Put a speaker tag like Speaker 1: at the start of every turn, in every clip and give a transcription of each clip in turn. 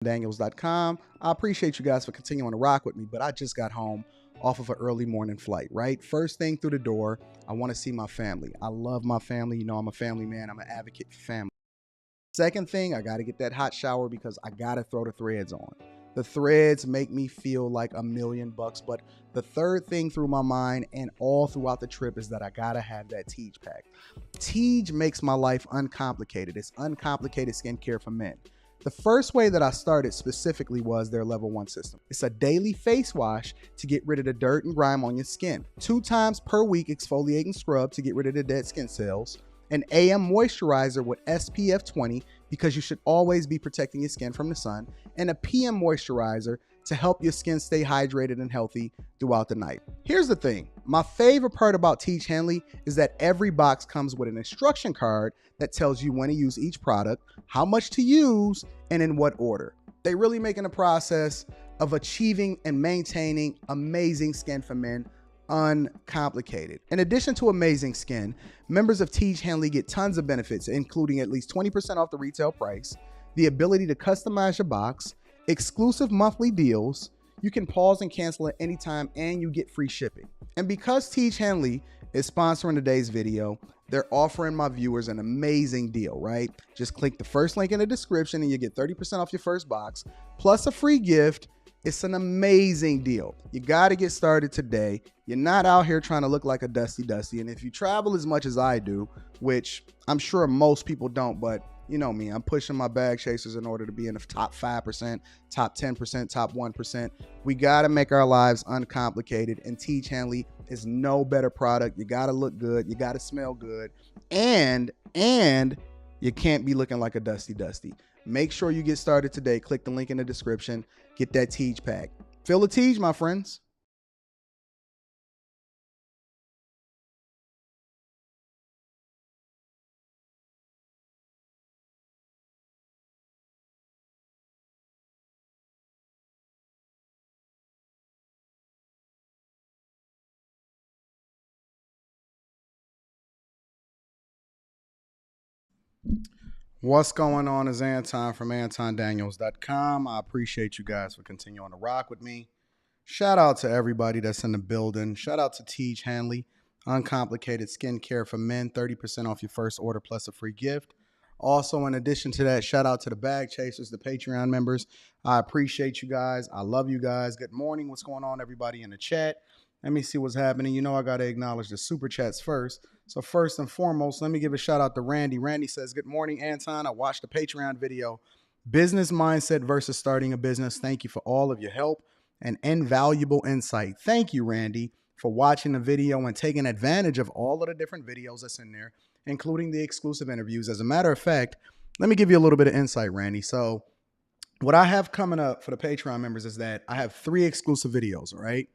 Speaker 1: Daniels.com. I appreciate you guys for continuing to rock with me, but I just got home off of an early morning flight, right? First thing through the door, I want to see my family. I love my family. You know, I'm a family man. I'm an advocate for family. Second thing, I got to get that hot shower because I got to throw the threads on. The threads make me feel like $1,000,000. But the third thing through my mind and all throughout the trip is that I got to have that Tej pack. Tej makes my life uncomplicated. It's uncomplicated skincare for men. The first way that I started specifically was their level 1 system. It's a daily face wash to get rid of the dirt and grime on your skin. 2 times per week exfoliating scrub to get rid of the dead skin cells. An AM moisturizer with SPF 20 because you should always be protecting your skin from the sun. And a PM moisturizer to help your skin stay hydrated and healthy throughout the night. Here's the thing. My favorite part about Tej Hanley is that every box comes with an instruction card that tells you when to use each product, how much to use, and in what order. They really making the process of achieving and maintaining amazing skin for men uncomplicated. In addition to amazing skin, members of Tej Hanley get tons of benefits, including at least 20% off the retail price, the ability to customize your box, exclusive monthly deals, you can pause and cancel at any time, and you get free shipping. And because Tej Hanley is sponsoring today's video, they're offering my viewers an amazing deal, right? Just click the first link in the description and you get 30% off your first box, plus a free gift. It's an amazing deal. You got to get started today. You're not out here trying to look like a Dusty. And if you travel as much as I do, which I'm sure most people don't, but you know me, I'm pushing my bag chasers in order to be in the top 5%, top 10%, top 1%. We got to make our lives uncomplicated, and Tej Hanley is no better product. You got to look good. You got to smell good. And you can't be looking like a Dusty. Make sure you get started today. Click the link in the description. Get that Tej pack. Feel the Tej, my friends. What's going on is Anton from AntonDaniels.com. I appreciate you guys for continuing to rock with me. Shout out to everybody that's in the building. Shout out to Tej Hanley, uncomplicated skincare for men, 30% off your first order plus a free gift. Also, in addition to that, shout out to the bag chasers, the Patreon members. I appreciate you guys. I love you guys. Good morning. What's going on, everybody in the chat? Let me see what's happening. You know I got to acknowledge the super chats first. So first and foremost, let me give a shout out to Randy. Randy says, good morning, Anton. I watched the Patreon video, Business Mindset versus Starting a Business. Thank you for all of your help and invaluable insight. Thank you, Randy, for watching the video and taking advantage of all of the different videos that's in there, including the exclusive interviews. As a matter of fact, let me give you a little bit of insight, Randy. So what I have coming up for the Patreon members is that I have 3 exclusive videos, all right?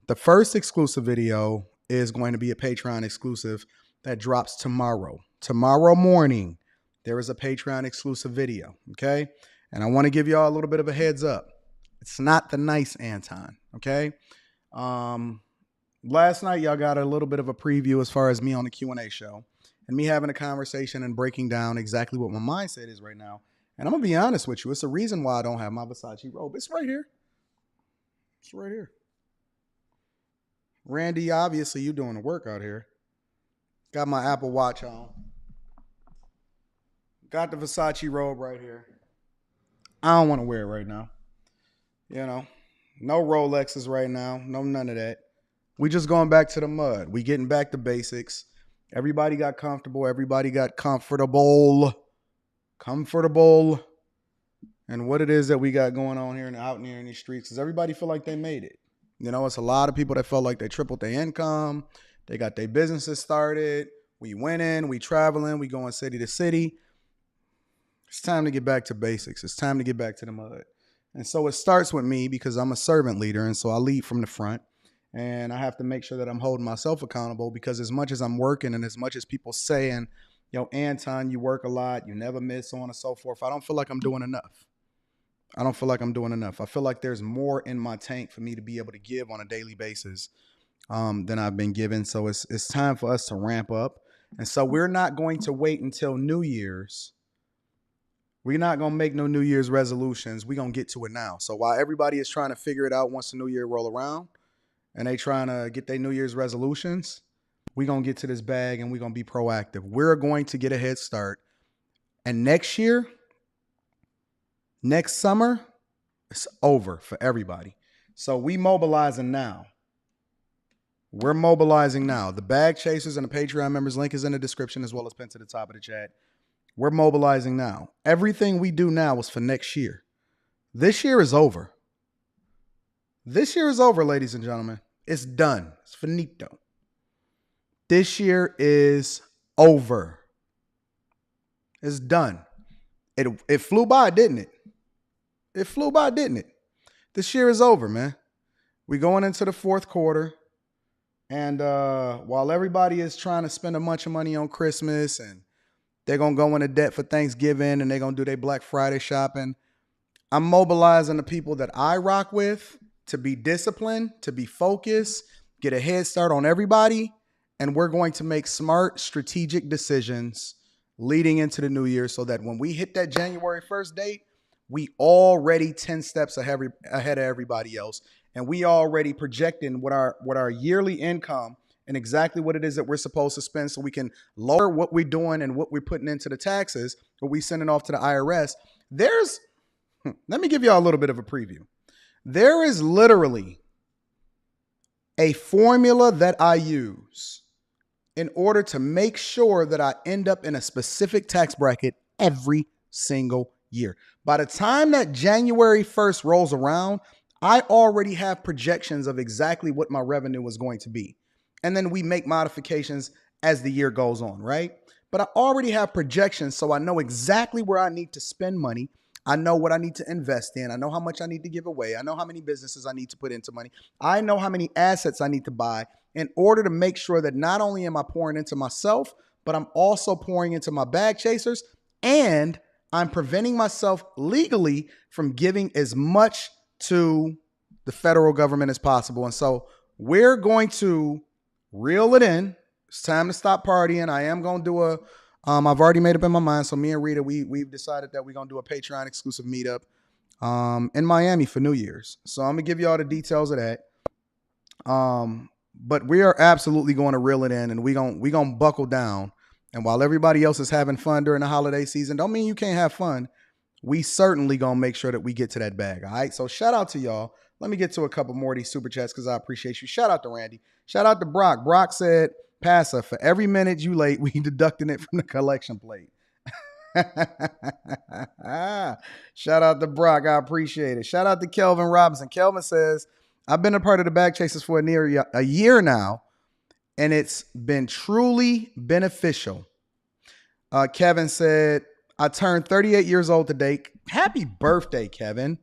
Speaker 1: The first exclusive video is going to be a Patreon exclusive that drops tomorrow. Tomorrow morning, there is a Patreon exclusive video, okay? And I want to give y'all a little bit of a heads up. It's not the nice Anton, okay? Last night, y'all got a little bit of a preview as far as me on the Q&A show and me having a conversation and breaking down exactly what my mindset is right now. And I'm going to be honest with you. It's the reason why I don't have my Versace robe. It's right here. It's right here. Randy, obviously you doing the work out here. Got my Apple Watch on. Got the Versace robe right here. I don't want to wear it right now. You know, no Rolexes right now. No, none of that. We just going back to the mud. We getting back to basics. Everybody got comfortable. Everybody got comfortable. And what it is that we got going on here and out here in these streets is everybody feel like they made it. You know, it's a lot of people that felt like they tripled their income. They got their businesses started. We winning, we traveling, we going city to city. It's time to get back to basics. It's time to get back to the mud. And so it starts with me because I'm a servant leader. And so I lead from the front. And I have to make sure that I'm holding myself accountable because as much as I'm working and as much as people saying, yo, Anton, you work a lot, you never miss, so on and so forth, I don't feel like I'm doing enough. I feel like there's more in my tank for me to be able to give on a daily basis than I've been given. So it's time for us to ramp up. And so we're not going to wait until New Year's We're not going to make no New Year's resolutions. We're going to get to it now. So while everybody is trying to figure it out once the new year roll around and they trying to get their New Year's resolutions, we're going to get to this bag and we're going to be proactive. We're going to get a head start. And next year, next summer, it's over for everybody. So we mobilizing now. We're mobilizing now. The Bag Chasers and the Patreon members link is in the description as well as pinned to the top of the chat. We're mobilizing now. Everything we do now is for next year. This year is over. This year is over, ladies and gentlemen. It's done. It's finito. This year is over. It's done. It flew by, didn't it? It flew by, didn't it? This year is over, man. We're going into the fourth quarter. And while everybody is trying to spend a bunch of money on Christmas and they're going to go into debt for Thanksgiving and they're going to do their Black Friday shopping, I'm mobilizing the people that I rock with to be disciplined, to be focused, get a head start on everybody. And we're going to make smart, strategic decisions leading into the new year so that when we hit that January 1st date, we already 10 steps ahead of everybody else. And we already projecting what our yearly income and exactly what it is that we're supposed to spend so we can lower what we're doing and what we're putting into the taxes, what we sending off to the IRS. Let me give y'all a little bit of a preview. There is literally a formula that I use in order to make sure that I end up in a specific tax bracket every single year. By the time that January 1st rolls around, I already have projections of exactly what my revenue is going to be. And then we make modifications as the year goes on, right? But I already have projections, so I know exactly where I need to spend money. I know what I need to invest in. I know how much I need to give away. I know how many businesses I need to put into money. I know how many assets I need to buy in order to make sure that not only am I pouring into myself, but I'm also pouring into my bag chasers, and I'm preventing myself legally from giving as much to the federal government as possible. And so we're going to reel it in. It's time to stop partying. I am going to do I've already made up in my mind. So me and Rita, we've decided that we're going to do a Patreon exclusive meetup in Miami for New Year's. So I'm going to give you all the details of that. But we are absolutely going to reel it in, and we're going to buckle down. And while everybody else is having fun during the holiday season, don't mean you can't have fun. We certainly going to make sure that we get to that bag. All right. So shout out to y'all. Let me get to a couple more of these super chats because I appreciate you. Shout out to Randy. Shout out to Brock. Brock said, Passer, for every minute you late, we deducting it from the collection plate. Shout out to Brock. I appreciate it. Shout out to Kelvin Robinson. Kelvin says, I've been a part of the Bag Chasers for near a year now, and it's been truly beneficial. Kevin said, I turned 38 years old today. Happy birthday, Kevin.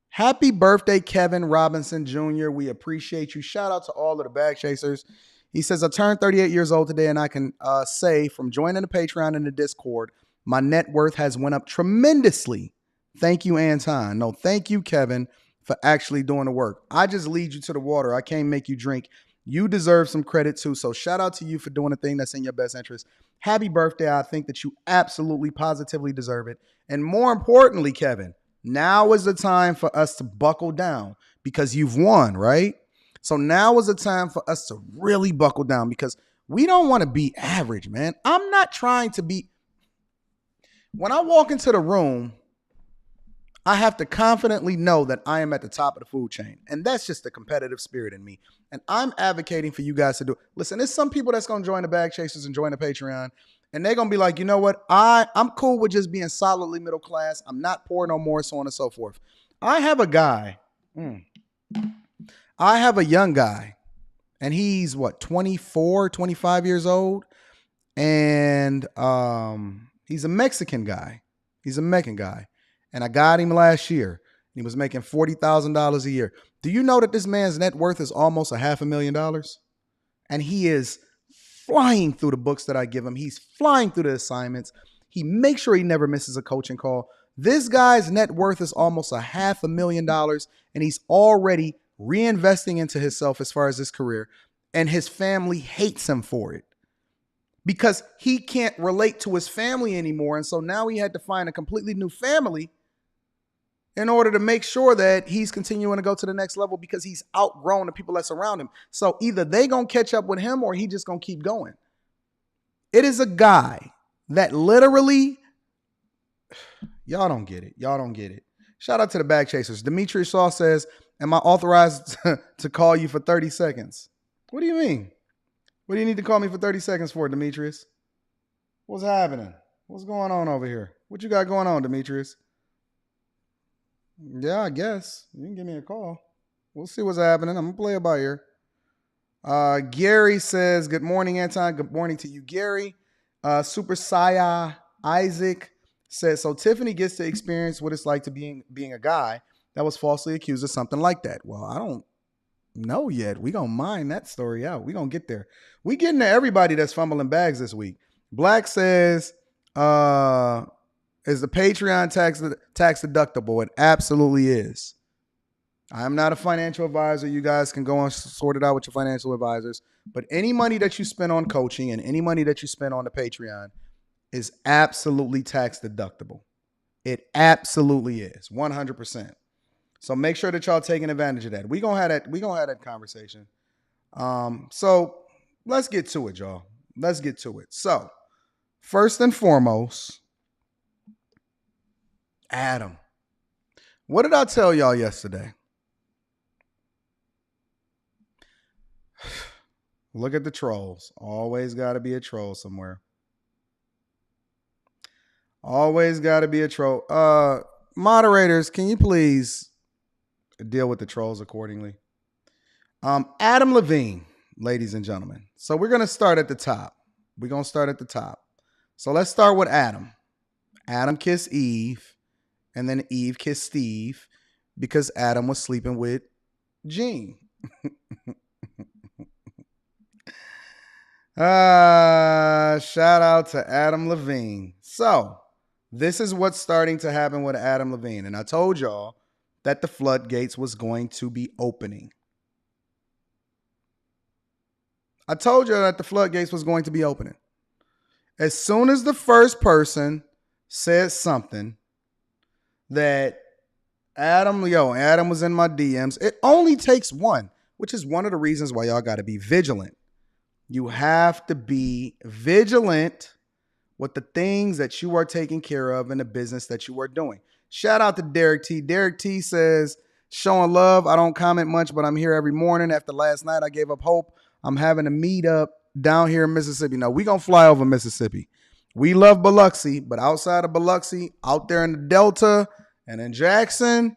Speaker 1: Happy birthday, Kevin Robinson Jr. We appreciate you. Shout out to all of the Bag Chasers. He says, I turned 38 years old today, and I can say from joining the Patreon and the Discord, my net worth has went up tremendously. Thank you, Anton. No, thank you, Kevin, for actually doing the work. I just lead you to the water. I can't make you drink. You deserve some credit too. So shout out to you for doing the thing that's in your best interest. Happy birthday. I think that you absolutely, positively deserve it. And more importantly, Kevin, now is the time for us to buckle down because you've won, right? So now is the time for us to really buckle down because we don't want to be average, man. I'm not trying to be. When I walk into the room, I have to confidently know that I am at the top of the food chain. And that's just the competitive spirit in me. And I'm advocating for you guys to do it. Listen, there's some people that's going to join the Bag Chasers and join the Patreon. And they're going to be like, you know what? I'm cool with just being solidly middle class. I'm not poor no more, so on and so forth. I have a guy. I have a young guy. And he's, 24, 25 years old. And he's a Mexican guy. He's a Mexican guy. And I got him last year. He was making $40,000 a year. Do you know that this man's net worth is almost $500,000? And he is flying through the books that I give him. He's flying through the assignments. He makes sure he never misses a coaching call. This guy's net worth is almost $500,000, and he's already reinvesting into himself as far as his career, and his family hates him for it. because he can't relate to his family anymore. And so now he had to find a completely new family in order to make sure that he's continuing to go to the next level because he's outgrown the people that surround him. So either they gonna catch up with him or he just gonna keep going. It is a guy that literally, y'all don't get it. Y'all don't get it. Shout out to the bag chasers. Demetrius Shaw says, am I authorized to call you for 30 seconds? What do you mean? What do you need to call me for 30 seconds for, Demetrius? What's happening? What's going on over here? What you got going on, Demetrius? Yeah, I guess. You can give me a call. We'll see what's happening. I'm going to play it by ear. Gary says, good morning, Anton. Good morning to you, Gary. Super Saya Isaac says, so Tiffany gets to experience what it's like to being a guy that was falsely accused of something like that. Well, I don't know yet. We going to mine that story out. We going to get there. We getting to everybody that's fumbling bags this week. Black says, is the Patreon tax deductible? It absolutely is. I'm not a financial advisor. You guys can go and sort it out with your financial advisors. But any money that you spend on coaching and any money that you spend on the Patreon is absolutely tax deductible. It absolutely is, 100%. So make sure that y'all taking advantage of that. We're gonna have that conversation. So let's get to it, y'all. Let's get to it. So first and foremost, Adam. What did I tell y'all yesterday? Look at the trolls. Always got to be a troll somewhere. Always got to be a troll. Moderators, can you please deal with the trolls accordingly? Adam Levine, ladies and gentlemen. So we're going to start at the top. We're going to start at the top. So let's start with Adam. Adam kissed Eve. And then Eve kissed Steve because Adam was sleeping with Gene. Shout out to Adam Levine. So this is what's starting to happen with Adam Levine. And I told y'all that the floodgates was going to be opening. I told you that the floodgates was going to be opening. As soon as the first person said something that Adam was in my DMs. It only takes one, which is one of the reasons why y'all got to be vigilant. You have to be vigilant with the things that you are taking care of in the business that you are doing. Shout out to Derek T. Derek T says, showing love. I don't comment much, but I'm here every morning. After last night, I gave up hope. I'm having a meetup down here in Mississippi. Now, we're going to fly over Mississippi. We love Biloxi, but outside of Biloxi, out there in the Delta and in Jackson,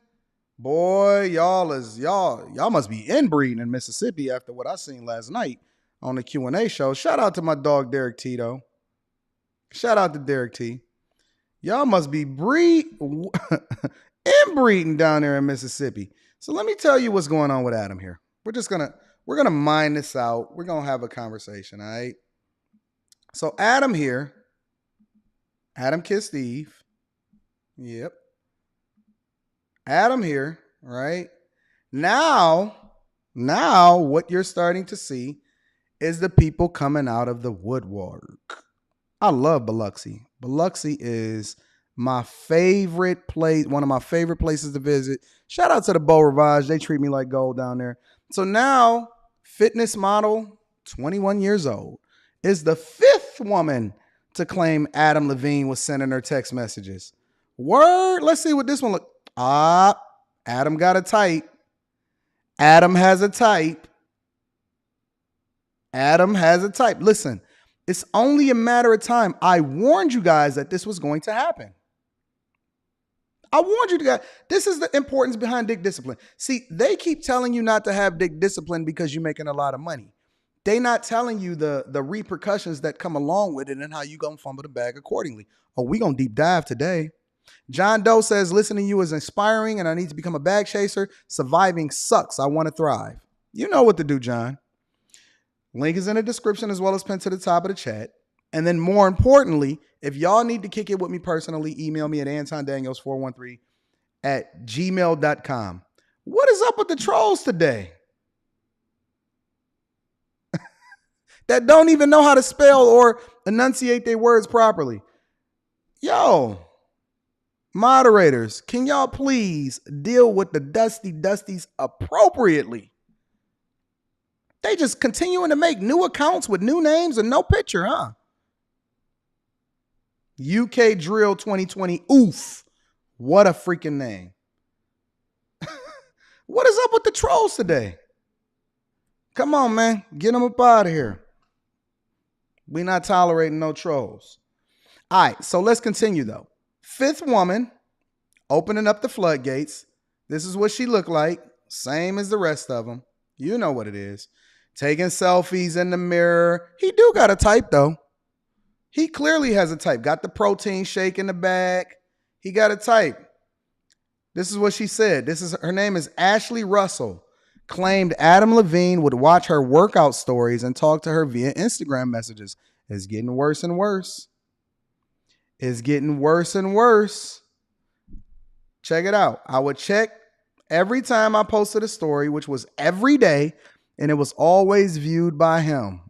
Speaker 1: boy, y'all must be inbreeding in Mississippi after what I seen last night on the Q&A show. Shout out to my dog, Derek T, though. Shout out to Derek T. Y'all must be inbreeding down there in Mississippi. So let me tell you what's going on with Adam here. We're gonna mine this out. We're gonna have a conversation, all right? So Adam here. Adam kissed Eve. Yep. Adam here, right? Now what you're starting to see is the people coming out of the woodwork. I love Biloxi. Biloxi is my favorite place, one of my favorite places to visit. Shout out to the Beau Rivage. They treat me like gold down there. So now, fitness model, 21 years old, is the fifth woman to claim Adam Levine was sending her text messages. Word. Let's see what this one look. Adam got a type. Adam has a type. Adam has a type. Listen, it's only a matter of time. I warned you guys that this was going to happen. I warned you guys. This is the importance behind dick discipline. See, they keep telling you not to have dick discipline because you're making a lot of money. They not telling you the repercussions that come along with it and how you gonna fumble the bag accordingly. Oh, we gonna deep dive today. John Doe says, listening to you is inspiring and I need to become a bag chaser. Surviving sucks. I want to thrive. You know what to do, John. Link is in the description as well as pinned to the top of the chat. And then more importantly, if y'all need to kick it with me personally, email me at antondaniels413@gmail.com. What is up with the trolls today? That don't even know how to spell or Enunciate their words properly. Yo, moderators, can y'all please deal with the Dusties appropriately? They just continuing to make new accounts with new names and no picture, huh? UK Drill 2020. Oof. What a freaking name. What is up with the trolls today? Come on, man. Get them up out of here. We're not tolerating no trolls. All right, so let's continue, though. Fifth woman opening up the floodgates. This is what she looked like. Same as the rest of them. You know what it is. Taking selfies in the mirror. He do got a type, though. He clearly has a type. Got the protein shake in the back. He got a type. This is what she said. Her name is Ashley Russell. Claimed Adam Levine would watch her workout stories and talk to her via Instagram messages. It's getting worse and worse. It's getting worse and worse. Check it out. I would check every time I posted a story, which was every day, and it was always viewed by him.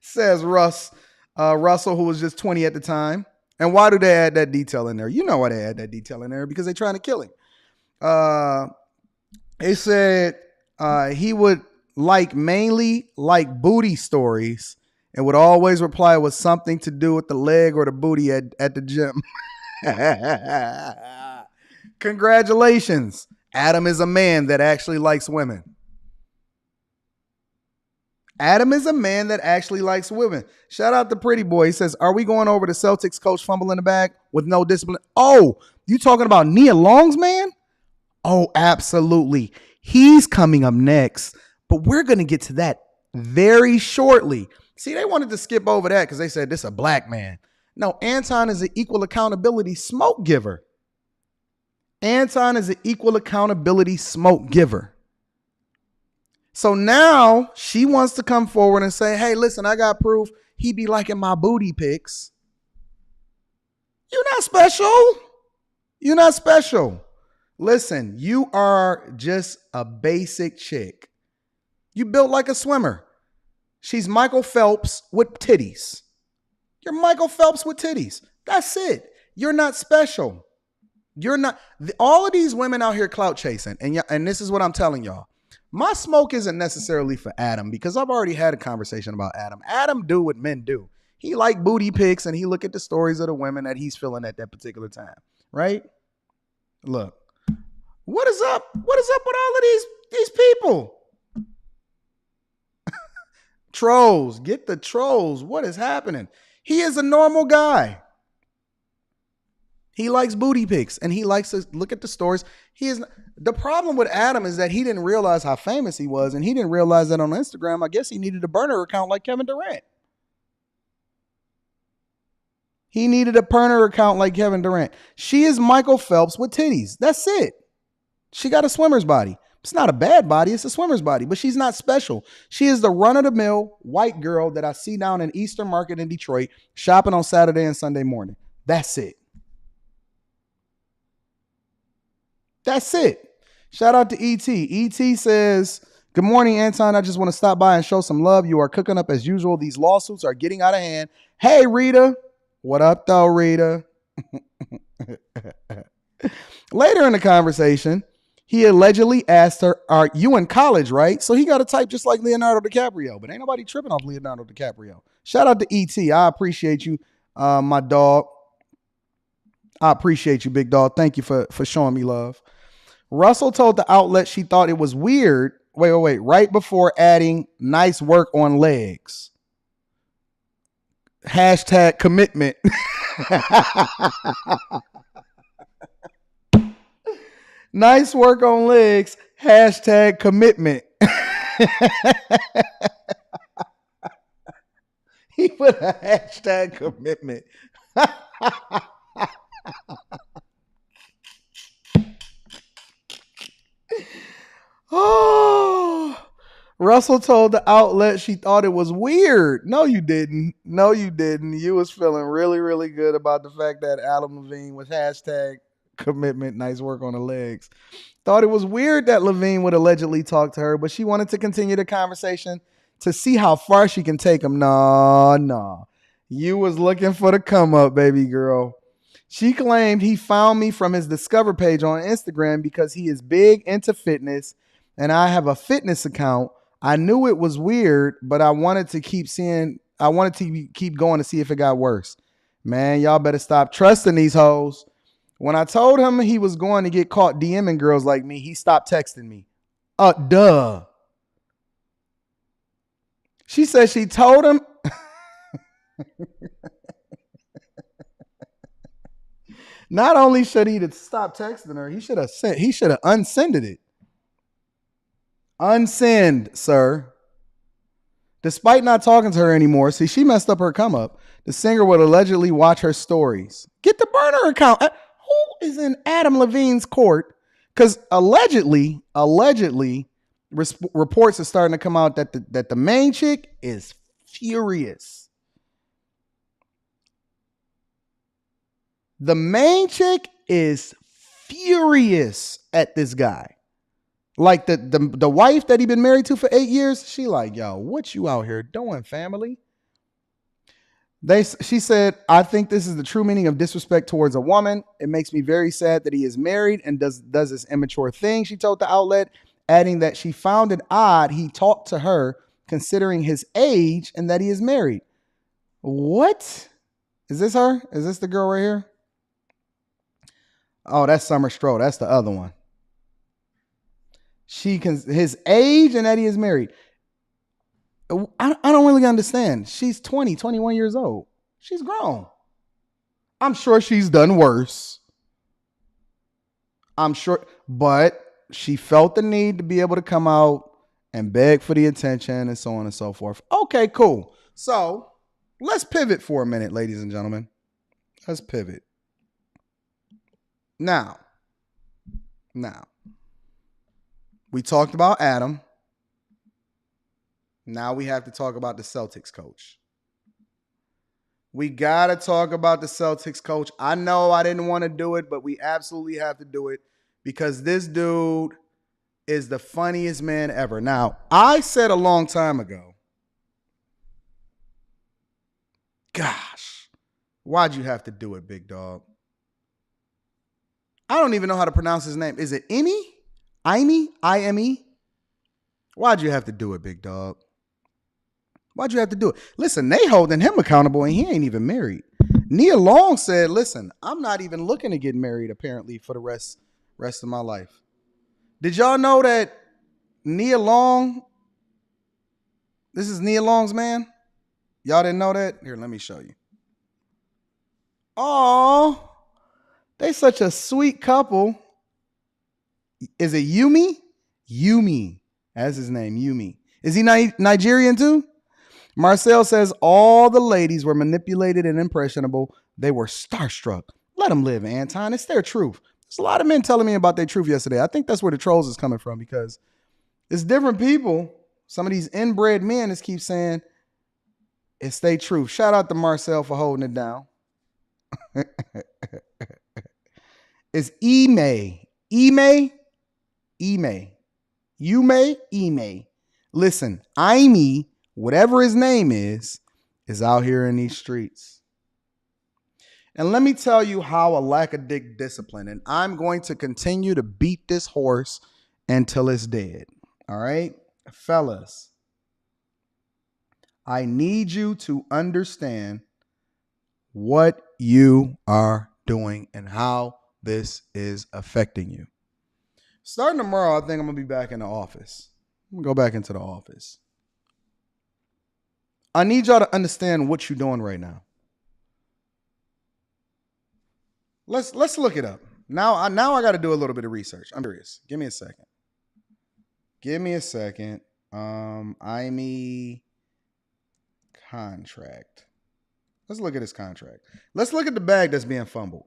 Speaker 1: Says Russell, who was just 20 at the time. And why do they add that detail in there? You know why they add that detail in there, because they're trying to kill him. They said he would mainly like booty stories and would always reply with something to do with the leg or the booty at the gym. Congratulations. Adam is a man that actually likes women. Adam is a man that actually likes women. Shout out to Pretty Boy. He says, are we going over the Celtics coach fumble in the bag with no discipline? Oh, you talking about Nia Long's man? Oh, absolutely. He's coming up next, but we're going to get to that very shortly. See, they wanted to skip over that because they said this is a black man. No, Anton is an equal accountability smoke giver. Anton is an equal accountability smoke giver. So now she wants to come forward and say, hey, listen, I got proof he be liking my booty pics. You're not special. You're not special. Listen, you are just a basic chick. You built like a swimmer. She's Michael Phelps with titties. You're Michael Phelps with titties. That's it. You're not special. You're not. All of these women out here clout chasing. And this is what I'm telling y'all. My smoke isn't necessarily for Adam because I've already had a conversation about Adam. Adam do what men do. He like booty pics and he look at the stories of the women that he's feeling at that particular time. Right? Look. What is up? What is up with all of these people? Trolls. Get the trolls. What is happening? He is a normal guy. He likes booty pics and he likes to look at the stories. The problem with Adam is that he didn't realize how famous he was, and he didn't realize that on Instagram. I guess he needed a burner account like Kevin Durant. He needed a burner account like Kevin Durant. She is Michael Phelps with titties. That's it. She got a swimmer's body. It's not a bad body. It's a swimmer's body, but she's not special. She is the run-of-the-mill white girl that I see down in Eastern Market in Detroit shopping on Saturday and Sunday morning. That's it. That's it. Shout out to ET. ET says, good morning, Anton. I just want to stop by and show some love. You are cooking up as usual. These lawsuits are getting out of hand. Hey, Rita. What up, though, Rita? Later in the conversation, he allegedly asked her, are you in college, right? So he got a type just like Leonardo DiCaprio, but ain't nobody tripping off Leonardo DiCaprio. Shout out to ET. I appreciate you, my dog. I appreciate you, big dog. Thank you for showing me love. Russell told the outlet she thought it was weird. Wait. Right before adding nice work on legs. Hashtag commitment. Nice work on legs. Hashtag commitment. He put a hashtag commitment. Oh, Russell told the outlet she thought it was weird. No, you didn't. No, you didn't. You was feeling really, really good about the fact that Adam Levine was hashtag commitment. Nice work on the legs. Thought it was weird that Levine would allegedly talk to her, but she wanted to continue the conversation to see how far she can take him. No, no. You was looking for the come up, baby girl. She claimed he found me from his Discover page on Instagram because he is big into fitness and I have a fitness account. I knew it was weird, but I wanted to keep going to see if it got worse. Man, y'all better stop trusting these hoes. When I told him he was going to get caught DMing girls like me, he stopped texting me. Duh. She said she told him. Not only should he have stopped texting her, he should have unsended it. Unsend, sir. Despite not talking to her anymore, see, she messed up her come up. The singer would allegedly watch her stories. Get the burner account. Who is in Adam Levine's court? Because allegedly, reports are starting to come out that the main chick is furious. The main chick is furious at this guy. Like the wife that he been married to for 8 years, she like, yo, what you out here doing, family? She said, I think this is the true meaning of disrespect towards a woman. It makes me very sad that he is married and does this immature thing, she told the outlet, adding that she found it odd he talked to her considering his age and that he is married. What? Is this her? Is this the girl right here? Oh, that's Summer Stroh. That's the other one. His age and that he is married. I don't really understand. She's 21 years old. She's grown. I'm sure she's done worse. I'm sure, but she felt the need to be able to come out and beg for the attention and so on and so forth. Okay, cool. So let's pivot for a minute, ladies and gentlemen. Let's pivot. Now, we talked about Adam. Now we have to talk about the Celtics coach. We got to talk about the Celtics coach. I know I didn't want to do it, but we absolutely have to do it because this dude is the funniest man ever. Now, I said a long time ago, gosh, why'd you have to do it, big dog? I don't even know how to pronounce his name. Is it Ime? Ime? Why'd you have to do it, big dog? Why'd you have to do it? Listen, they holding him accountable and he ain't even married. Nia Long said, listen, I'm not even looking to get married apparently for the rest of my life. Did y'all know that Nia Long, this is Nia Long's man? Y'all didn't know that? Here, let me show you. Oh, they such a sweet couple. Is it Yumi? Yumi. That's his name, Yumi. Is he Nigerian too? Marcel says all the ladies were manipulated and impressionable. They were starstruck. Let them live, Anton. It's their truth. There's a lot of men telling me about their truth yesterday. I think that's where the trolls is coming from because it's different people. Some of these inbred men just keep saying it's their truth. Shout out to Marcel for holding it down. It's Ime. Listen, Ime, whatever his name is out here in these streets. And let me tell you how a lack of discipline, and I'm going to continue to beat this horse until it's dead. All right? Fellas, I need you to understand what you are doing and how this is affecting you. Starting tomorrow, I think I'm going to be back in the office. I'm going to go back into the office. I need y'all to understand what you're doing right now. Let's look it up. Now I got to do a little bit of research. I'm curious. Give me a second. Ime contract. Let's look at his contract. Let's look at the bag that's being fumbled.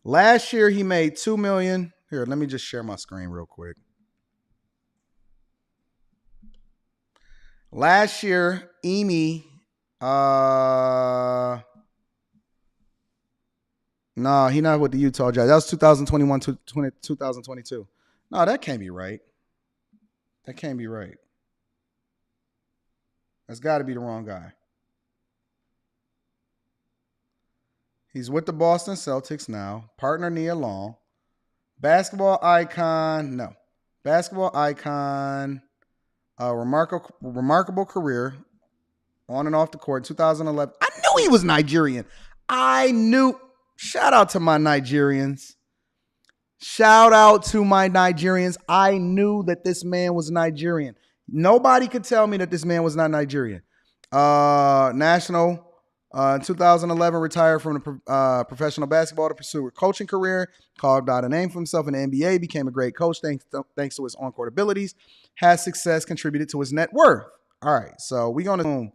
Speaker 1: Last year he made $2 million. Here, let me just share my screen real quick. Last year, Ime, no, he not with the Utah Jazz. That was 2021 to 2022. No, that can't be right. That can't be right. That's got to be the wrong guy. He's with the Boston Celtics now. Partner Nia Long. Basketball icon. No. Basketball icon. Remarkable career on and off the court. 2011. I knew he was Nigerian. I knew. Shout out to my Nigerians. Shout out to my Nigerians. I knew that this man was Nigerian. Nobody could tell me that this man was not Nigerian. National. In 2011, retired from the professional basketball to pursue a coaching career. Carved out a name for himself in the NBA. Became a great coach thanks to his on-court abilities. Has success contributed to his net worth. All right, so we're going to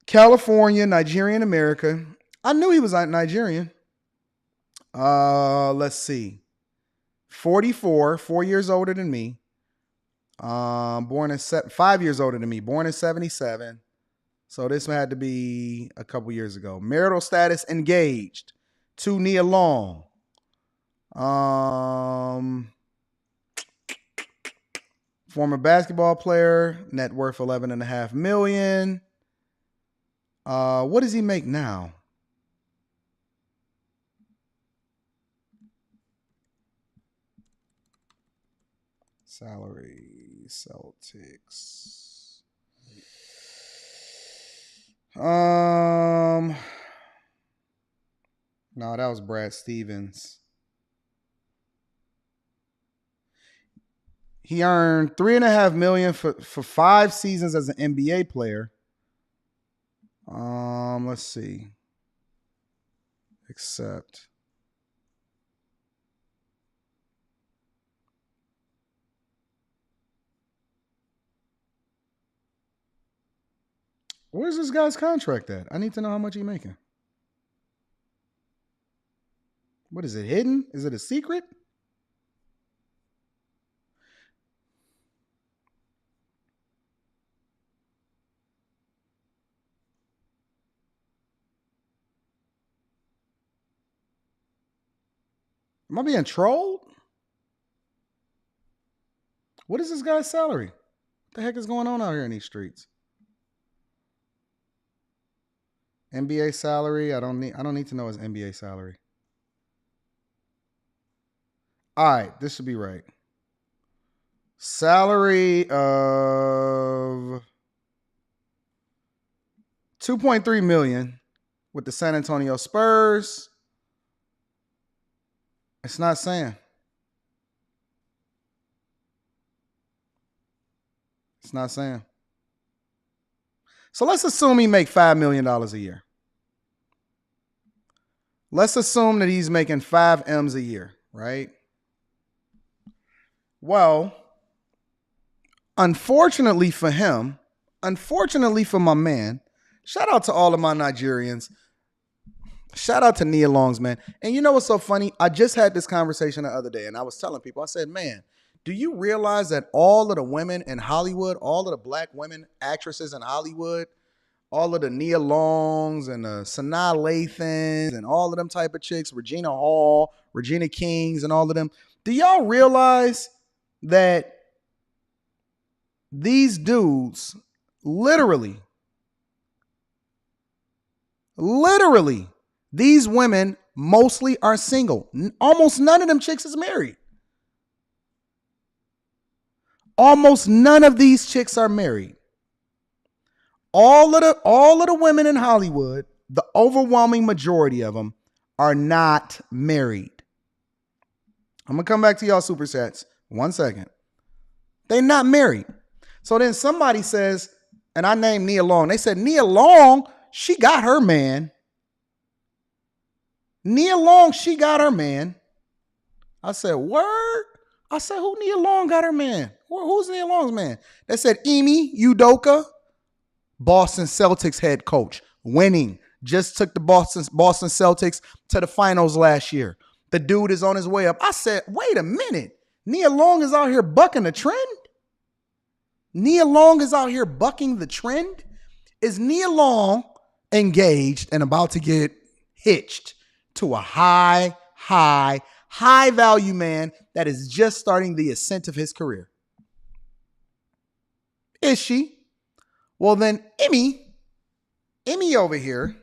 Speaker 1: California, Nigerian American. I knew he was Nigerian. Let's see. 44, 4 years older than me. 5 years older than me. Born in 77. So this had to be a couple years ago. Marital status, engaged to Nia Long. Former basketball player, net worth $11.5 million. What does he make now? Salary, Celtics. No, that was Brad Stevens. He earned $3.5 million for 5 seasons as an NBA player. Let's see. Accept. Where's this guy's contract at? I need to know how much he's making. What is it, hidden? Is it a secret? Am I being trolled? What is this guy's salary? What the heck is going on out here in these streets? NBA salary. I don't need to know his NBA salary. All right, this should be right. Salary of $2.3 million with the San Antonio Spurs. It's not saying. It's not saying. So let's assume he make $5 million a year. Let's assume that he's making 5 M's a year, right? Well, unfortunately for him, unfortunately for my man, shout out to all of my Nigerians. Shout out to Nia Long's, man. And you know what's so funny? I just had this conversation the other day, and I was telling people, I said, man, do you realize that all of the women in Hollywood, all of the black women actresses in Hollywood, all of the Nia Longs and the Sanaa Lathans and all of them type of chicks, Regina Hall, Regina Kings and all of them, do y'all realize that these dudes literally, these women mostly are single. Almost none of them chicks is married. Almost none of these chicks are married. All of the women in Hollywood, the overwhelming majority of them are not married. I'm going to come back to y'all super chats. 1 second. They're not married. So then somebody says, and I named Nia Long. They said, Nia Long, she got her man. Nia Long, she got her man. I said, word? I said, who Nia Long got her man? Who's Nia Long's man? They said, Ime Udoka, Boston Celtics head coach, winning. Just took the Boston Celtics to the finals last year. The dude is on his way up. I said, wait a minute. Nia Long is out here bucking the trend? Nia Long is out here bucking the trend? Is Nia Long engaged and about to get hitched to a high value man that is just starting the ascent of his career? Is she? Well, then Ime over here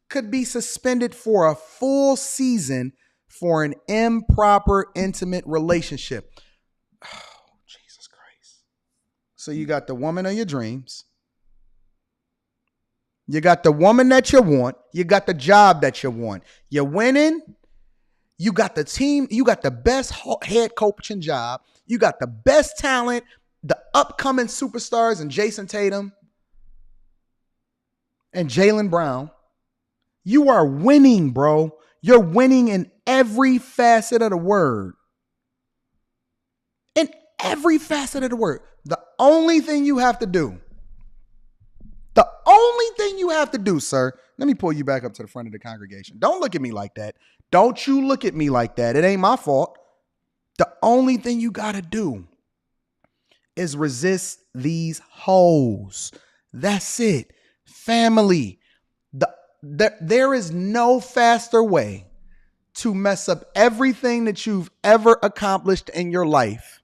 Speaker 1: could be suspended for a full season for an improper intimate relationship. Oh, Jesus Christ. So you got the woman of your dreams. You got the woman that you want. You got the job that you want. You're winning. You got the team. You got the best head coaching job. You got the best talent, the upcoming superstars and Jason Tatum and Jaylen Brown. You are winning, bro. You're winning in every facet of the word. In every facet of the word. The only thing you have to do, sir, let me pull you back up to the front of the congregation. Don't look at me like that. Don't you look at me like that. It ain't my fault. The only thing you got to do is resist these hoes. That's it. Family. There is no faster way to mess up everything that you've ever accomplished in your life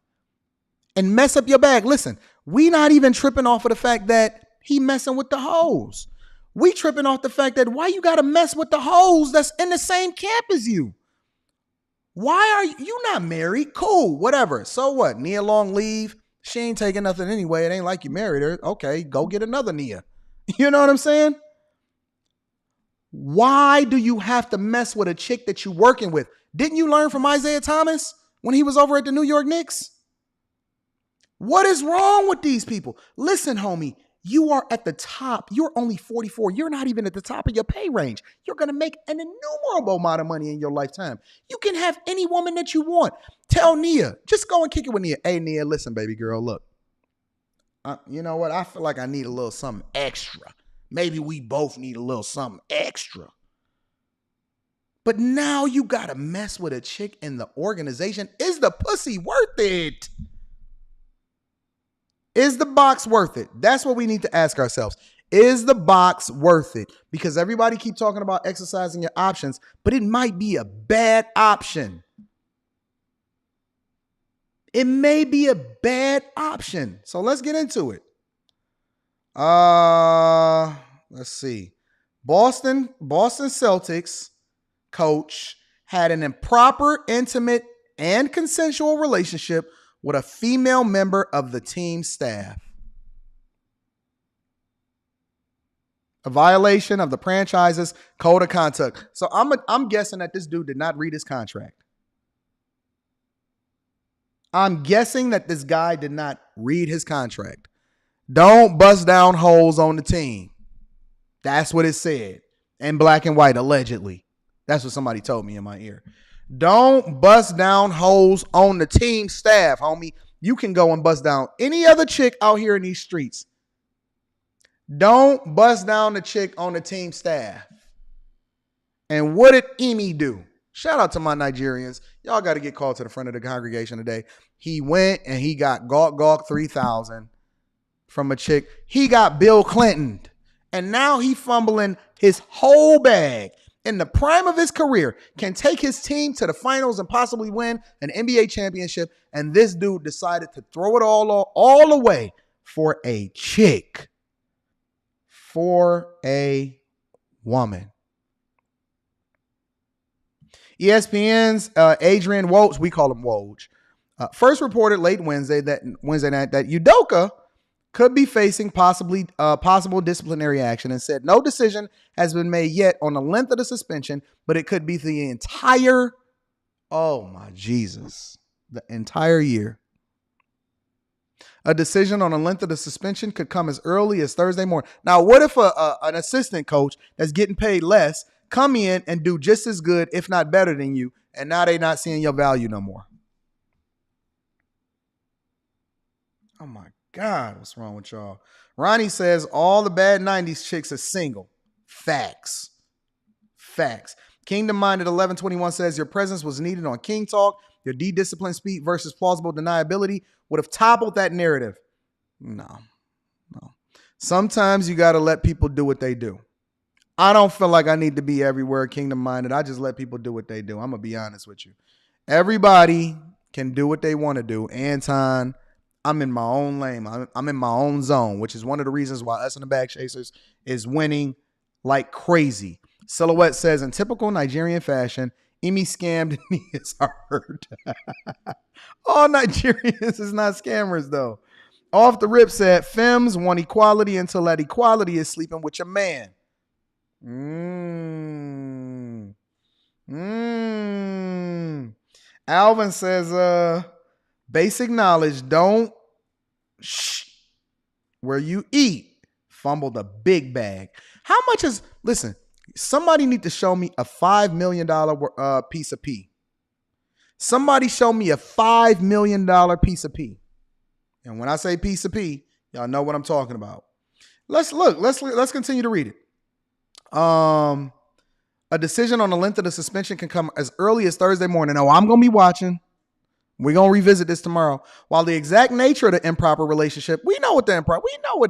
Speaker 1: and mess up your bag. Listen, we not even tripping off of the fact that he messing with the hoes. We tripping off the fact that why you got to mess with the hoes that's in the same camp as you? Why are you not married? Cool, whatever. So what? Nia Long leave. She ain't taking nothing anyway. It ain't like you married her. Okay, go get another Nia. You know what I'm saying? Why do you have to mess with a chick that you're working with? Didn't you learn from Isaiah Thomas when he was over at the New York Knicks? What is wrong with these people? Listen, homie, you are at the top. You're only 44. You're not even at the top of your pay range. You're going to make an innumerable amount of money in your lifetime. You can have any woman that you want. Tell Nia, just go and kick it with Nia. Hey, Nia, listen, baby girl, look. You know what? I feel like I need a little something extra. Maybe we both need a little something extra. But now you got to mess with a chick in the organization. Is the pussy worth it? Is the box worth it? That's what we need to ask ourselves. Is the box worth it? Because everybody keep talking about exercising your options, but it might be a bad option. It may be a bad option. So let's get into it. Let's see. Boston Celtics coach had an improper, intimate, and consensual relationship with a female member of the team staff. A violation of the franchise's code of conduct. So I'm guessing that this dude did not read his contract. I'm guessing that this guy did not read his contract. Don't bust down holes on the team. That's what it said. In black and white, allegedly. That's what somebody told me in my ear. Don't bust down holes on the team staff, homie. You can go and bust down any other chick out here in these streets. Don't bust down the chick on the team staff. And what did Ime do? Shout out to my Nigerians. Y'all got to get called to the front of the congregation today. He went and he got Gawk 3000 from a chick. He got Bill Clinton. And now he fumbling his whole bag in the prime of his career, can take his team to the finals and possibly win an NBA championship. And this dude decided to throw it all away for a chick. For a woman. ESPN's Adrian Woj, we call him Woj, first reported late Wednesday night that Udoka could be facing possible disciplinary action and said no decision has been made yet on the length of the suspension, but it could be the entire, the entire year. A decision on the length of the suspension could come as early as Thursday morning. Now, what if an assistant coach that's getting paid less come in and do just as good, if not better than you, and now they not seeing your value no more? Oh, my God, what's wrong with y'all? Ronnie says all the bad 90s chicks are single. Facts. Kingdom Minded 1121 says your presence was needed on King Talk. Your de-disciplined speed versus plausible deniability would have toppled that narrative. No. Sometimes you got to let people do what they do. I don't feel like I need to be everywhere Kingdom Minded. I just let people do what they do. I'm going to be honest with you. Everybody can do what they want to do. Anton, I'm in my own lane. I'm in my own zone, which is one of the reasons why us and the Bag Chasers is winning like crazy. Silhouette says, in typical Nigerian fashion, Ime scammed and he is hurt. All Nigerians is not scammers, though. Off the Rip said, femmes want equality until that equality is sleeping with your man. Alvin says, basic knowledge, don't where you eat. Fumble the big bag. How much is, listen, somebody need to show me a $5 million piece of pee. Somebody show me a $5 million piece of pee. And when I say piece of pee, y'all know what I'm talking about. Let's continue to read it. A decision on the length of the suspension can come as early as Thursday morning. Oh, I'm going to be watching. We're going to revisit this tomorrow. While the exact nature of the improper relationship, we know what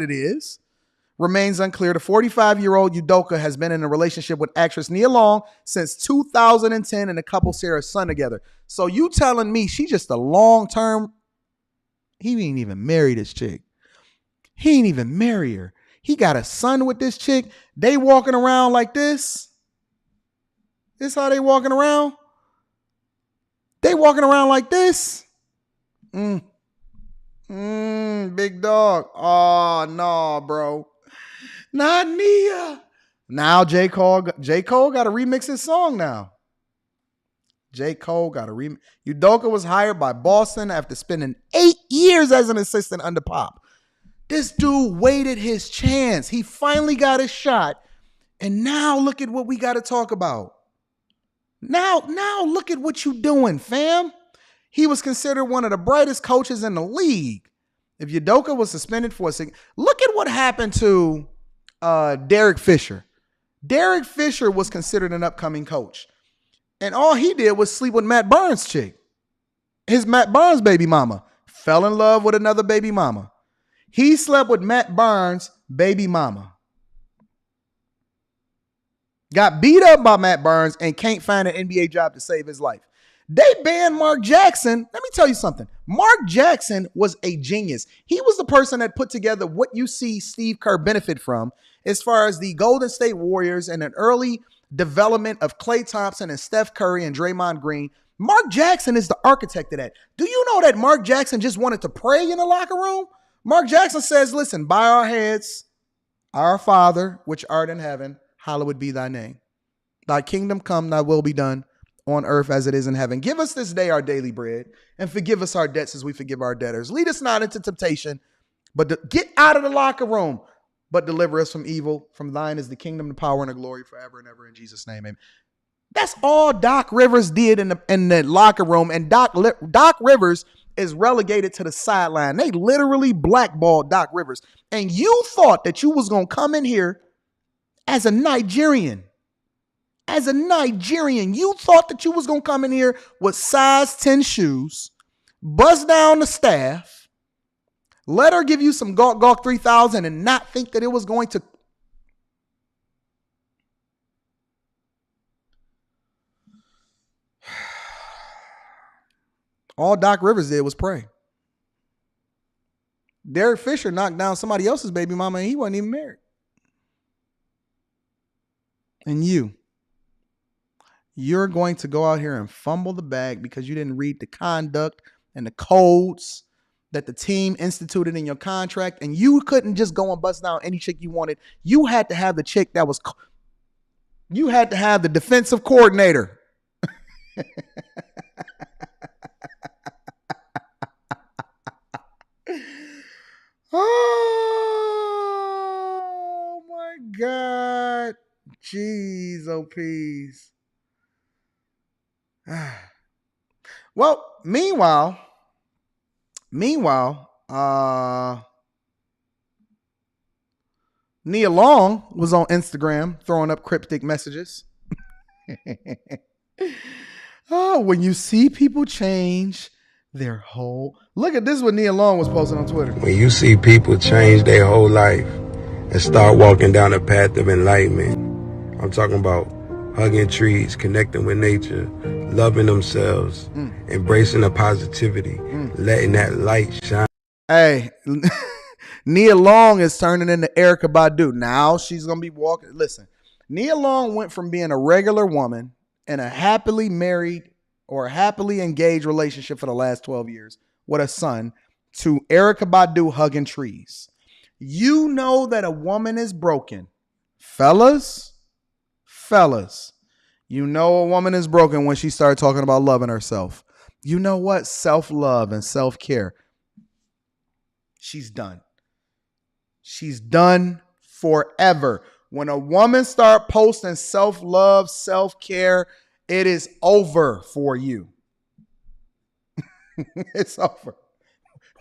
Speaker 1: it is, remains unclear. The 45-year-old Udoka has been in a relationship with actress Nia Long since 2010, and the couple share a son together. So you telling me she just a long-term? He ain't even married this chick. He ain't even marry her. He got a son with this chick. They walking around like this. This how they walking around? They walking around like this? Big dog. Oh, no, bro. Not Nia. Now J. Cole got to remix his song now. J. Cole got to remix. Udoka was hired by Boston after spending 8 years as an assistant under Pop. This dude waited his chance. He finally got his shot. And now look at what we got to talk about. Now look at what you doing, fam. He was considered one of the brightest coaches in the league. If Udoka was suspended for a second, look at what happened to Derek Fisher. Derek Fisher was considered an upcoming coach. And all he did was sleep with Matt Barnes' chick. His Matt Barnes baby mama. Fell in love with another baby mama. He slept with Matt Barnes' baby mama. Got beat up by Matt Barnes and can't find an NBA job to save his life. They banned Mark Jackson. Let me tell you something. Mark Jackson was a genius. He was the person that put together what you see Steve Kerr benefit from as far as the Golden State Warriors and an early development of Klay Thompson and Steph Curry and Draymond Green. Mark Jackson is the architect of that. Do you know that Mark Jackson just wanted to pray in the locker room? Mark Jackson says, listen, bow our heads, our Father, which art in heaven, hallowed be thy name. Thy kingdom come, thy will be done on earth as it is in heaven. Give us this day our daily bread and forgive us our debts as we forgive our debtors. Lead us not into temptation, but get out of the locker room, but deliver us from evil. From thine is the kingdom, the power, and the glory forever and ever. In Jesus' name, amen. That's all Doc Rivers did in the locker room. And Doc Rivers is relegated to the sideline. They literally blackballed Doc Rivers. And you thought that you was going to come in here as a Nigerian. As a Nigerian, you thought that you was going to come in here with size 10 shoes, bust down the staff, let her give you some Gawk 3000 and not think that it was going to. All Doc Rivers did was pray. Derek Fisher knocked down somebody else's baby mama and he wasn't even married. And you're going to go out here and fumble the bag because you didn't read the conduct and the codes that the team instituted in your contract, and you couldn't just go and bust down any chick you wanted. You had to have the chick that was, you had to have the defensive coordinator. Oh my God. Jeez, oh peace. Well, meanwhile, Nia Long was on Instagram throwing up cryptic messages. Oh, when you see people change their whole... Look at this, what Nia Long was posting on Twitter.
Speaker 2: When you see people change their whole life and start walking down a path of enlightenment, I'm talking about hugging trees, connecting with nature, loving themselves, embracing the positivity, letting that light shine.
Speaker 1: Hey, Nia Long is turning into Erykah Badu. Now she's going to be walking. Listen, Nia Long went from being a regular woman in a happily married or happily engaged relationship for the last 12 years with a son to Erykah Badu hugging trees. You know that a woman is broken. Fellas, you know a woman is broken when she starts talking about loving herself. You know what? Self-love and self-care. She's done. She's done forever. When a woman start posting self-love, self-care, it is over for you. It's over.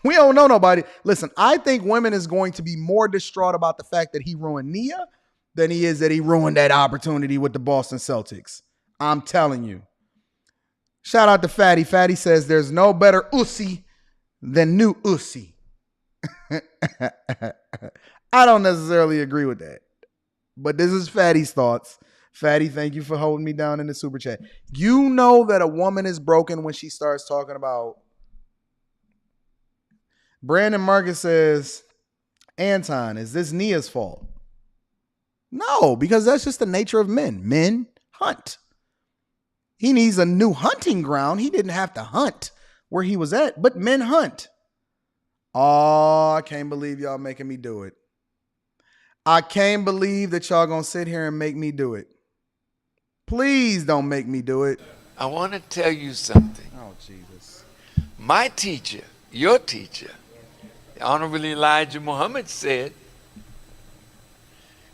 Speaker 1: We don't know nobody. Listen, I think women is going to be more distraught about the fact that he ruined Nia than he is that he ruined that opportunity with the Boston Celtics. I'm telling you. Shout out to Fatty. Fatty says there's no better Uzi than new Uzi. I don't necessarily agree with that. But this is Fatty's thoughts. Fatty, thank you for holding me down in the super chat. You know that a woman is broken when she starts talking about. Brandon Marcus says, Anton, is this Nia's fault? No, because that's just the nature of men. Men hunt. He needs a new hunting ground. He didn't have to hunt where he was at, but men hunt. Oh, I can't believe y'all making me do it. I can't believe that y'all gonna sit here and make me do it. Please don't make me do it.
Speaker 3: I want to tell you something.
Speaker 1: Oh, Jesus.
Speaker 3: My teacher, your teacher, the Honorable Elijah Muhammad said,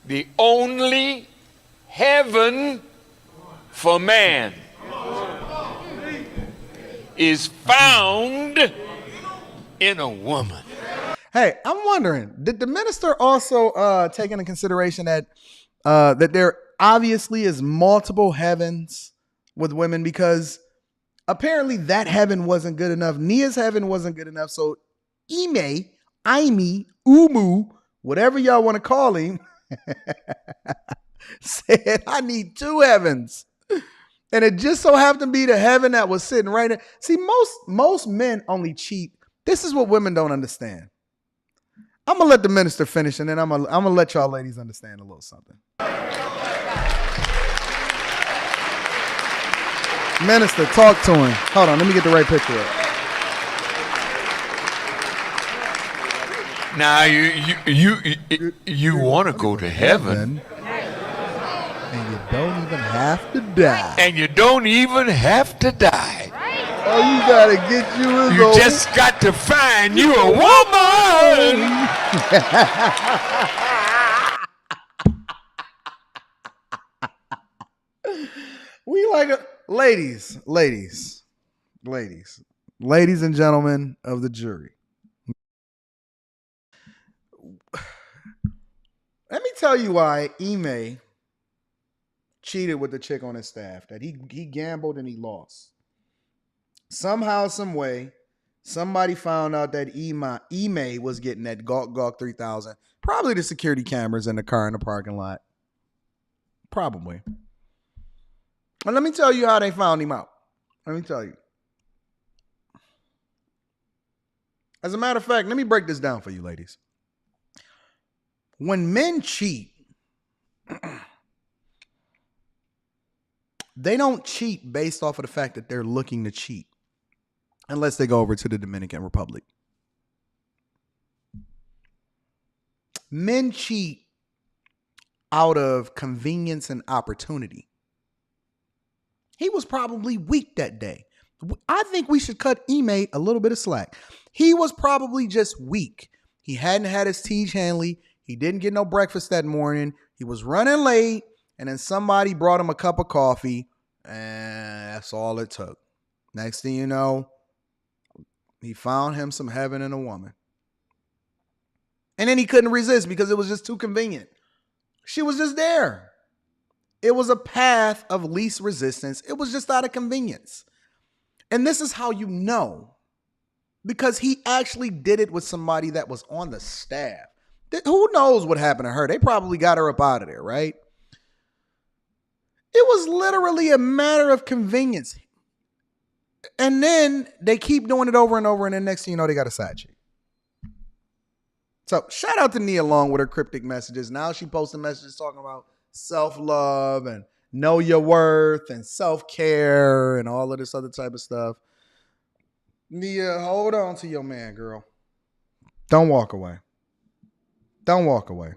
Speaker 3: the only heaven for man is found in a woman.
Speaker 1: Hey, I'm wondering, did the minister also take into consideration that that there obviously is multiple heavens with women, because apparently that heaven wasn't good enough. Nia's heaven wasn't good enough. So Ime, Umu, whatever y'all want to call him, said, I need two heavens. And it just so happened to be the heaven that was sitting right there. See, most men only cheat. This is what women don't understand. I'm going to let the minister finish, and then I'm going to let y'all ladies understand a little something. Minister, talk to him. Hold on, let me get the right picture up.
Speaker 3: Now you want to go to heaven,
Speaker 1: and you don't even have to die.
Speaker 3: and you don't even have to die.
Speaker 1: Oh, you gotta get you
Speaker 3: You just got to find you a woman.
Speaker 1: We like ladies and gentlemen of the jury. Let me tell you why Ime cheated with the chick on his staff. That he gambled and he lost. Somehow, some way, somebody found out that Ime was getting that Gawk 3000. Probably the security cameras in the car in the parking lot. Probably. And let me tell you how they found him out. Let me tell you. As a matter of fact, let me break this down for you, ladies. When men cheat, they don't cheat based off of the fact that they're looking to cheat. Unless they go over to the Dominican Republic. Men cheat out of convenience and opportunity. He was probably weak that day. I think we should cut Ime a little bit of slack. He was probably just weak. He hadn't had his Tej Hanley. He didn't get no breakfast that morning. He was running late. And then somebody brought him a cup of coffee. And that's all it took. Next thing you know, he found him some heaven in a woman. And then he couldn't resist because it was just too convenient. She was just there. It was a path of least resistance. It was just out of convenience. And this is how you know. Because he actually did it with somebody that was on the staff. Who knows what happened to her? They probably got her up out of there, right? It was literally a matter of convenience. And then they keep doing it over and over, and then next thing you know, they got a side chick. So shout out to Nia Long with her cryptic messages. Now she posting messages talking about self-love and know your worth and self-care and all of this other type of stuff. Nia, hold on to your man, girl. Don't walk away. Don't walk away.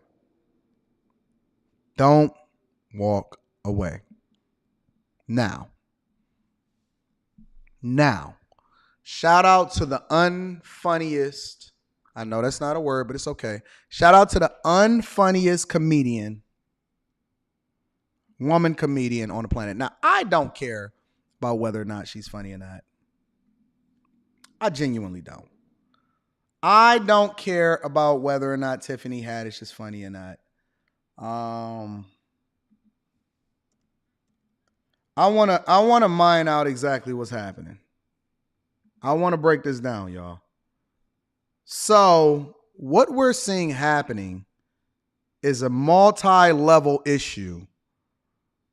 Speaker 1: Don't walk away. Now, shout out to the unfunniest. I know that's not a word, but it's okay. Shout out to the unfunniest woman comedian on the planet. Now, I don't care about whether or not she's funny or not. I genuinely don't. I don't care about whether or not Tiffany Haddish is funny or not. I wanna mine out exactly what's happening. I want to break this down, y'all. So, what we're seeing happening is a multi-level issue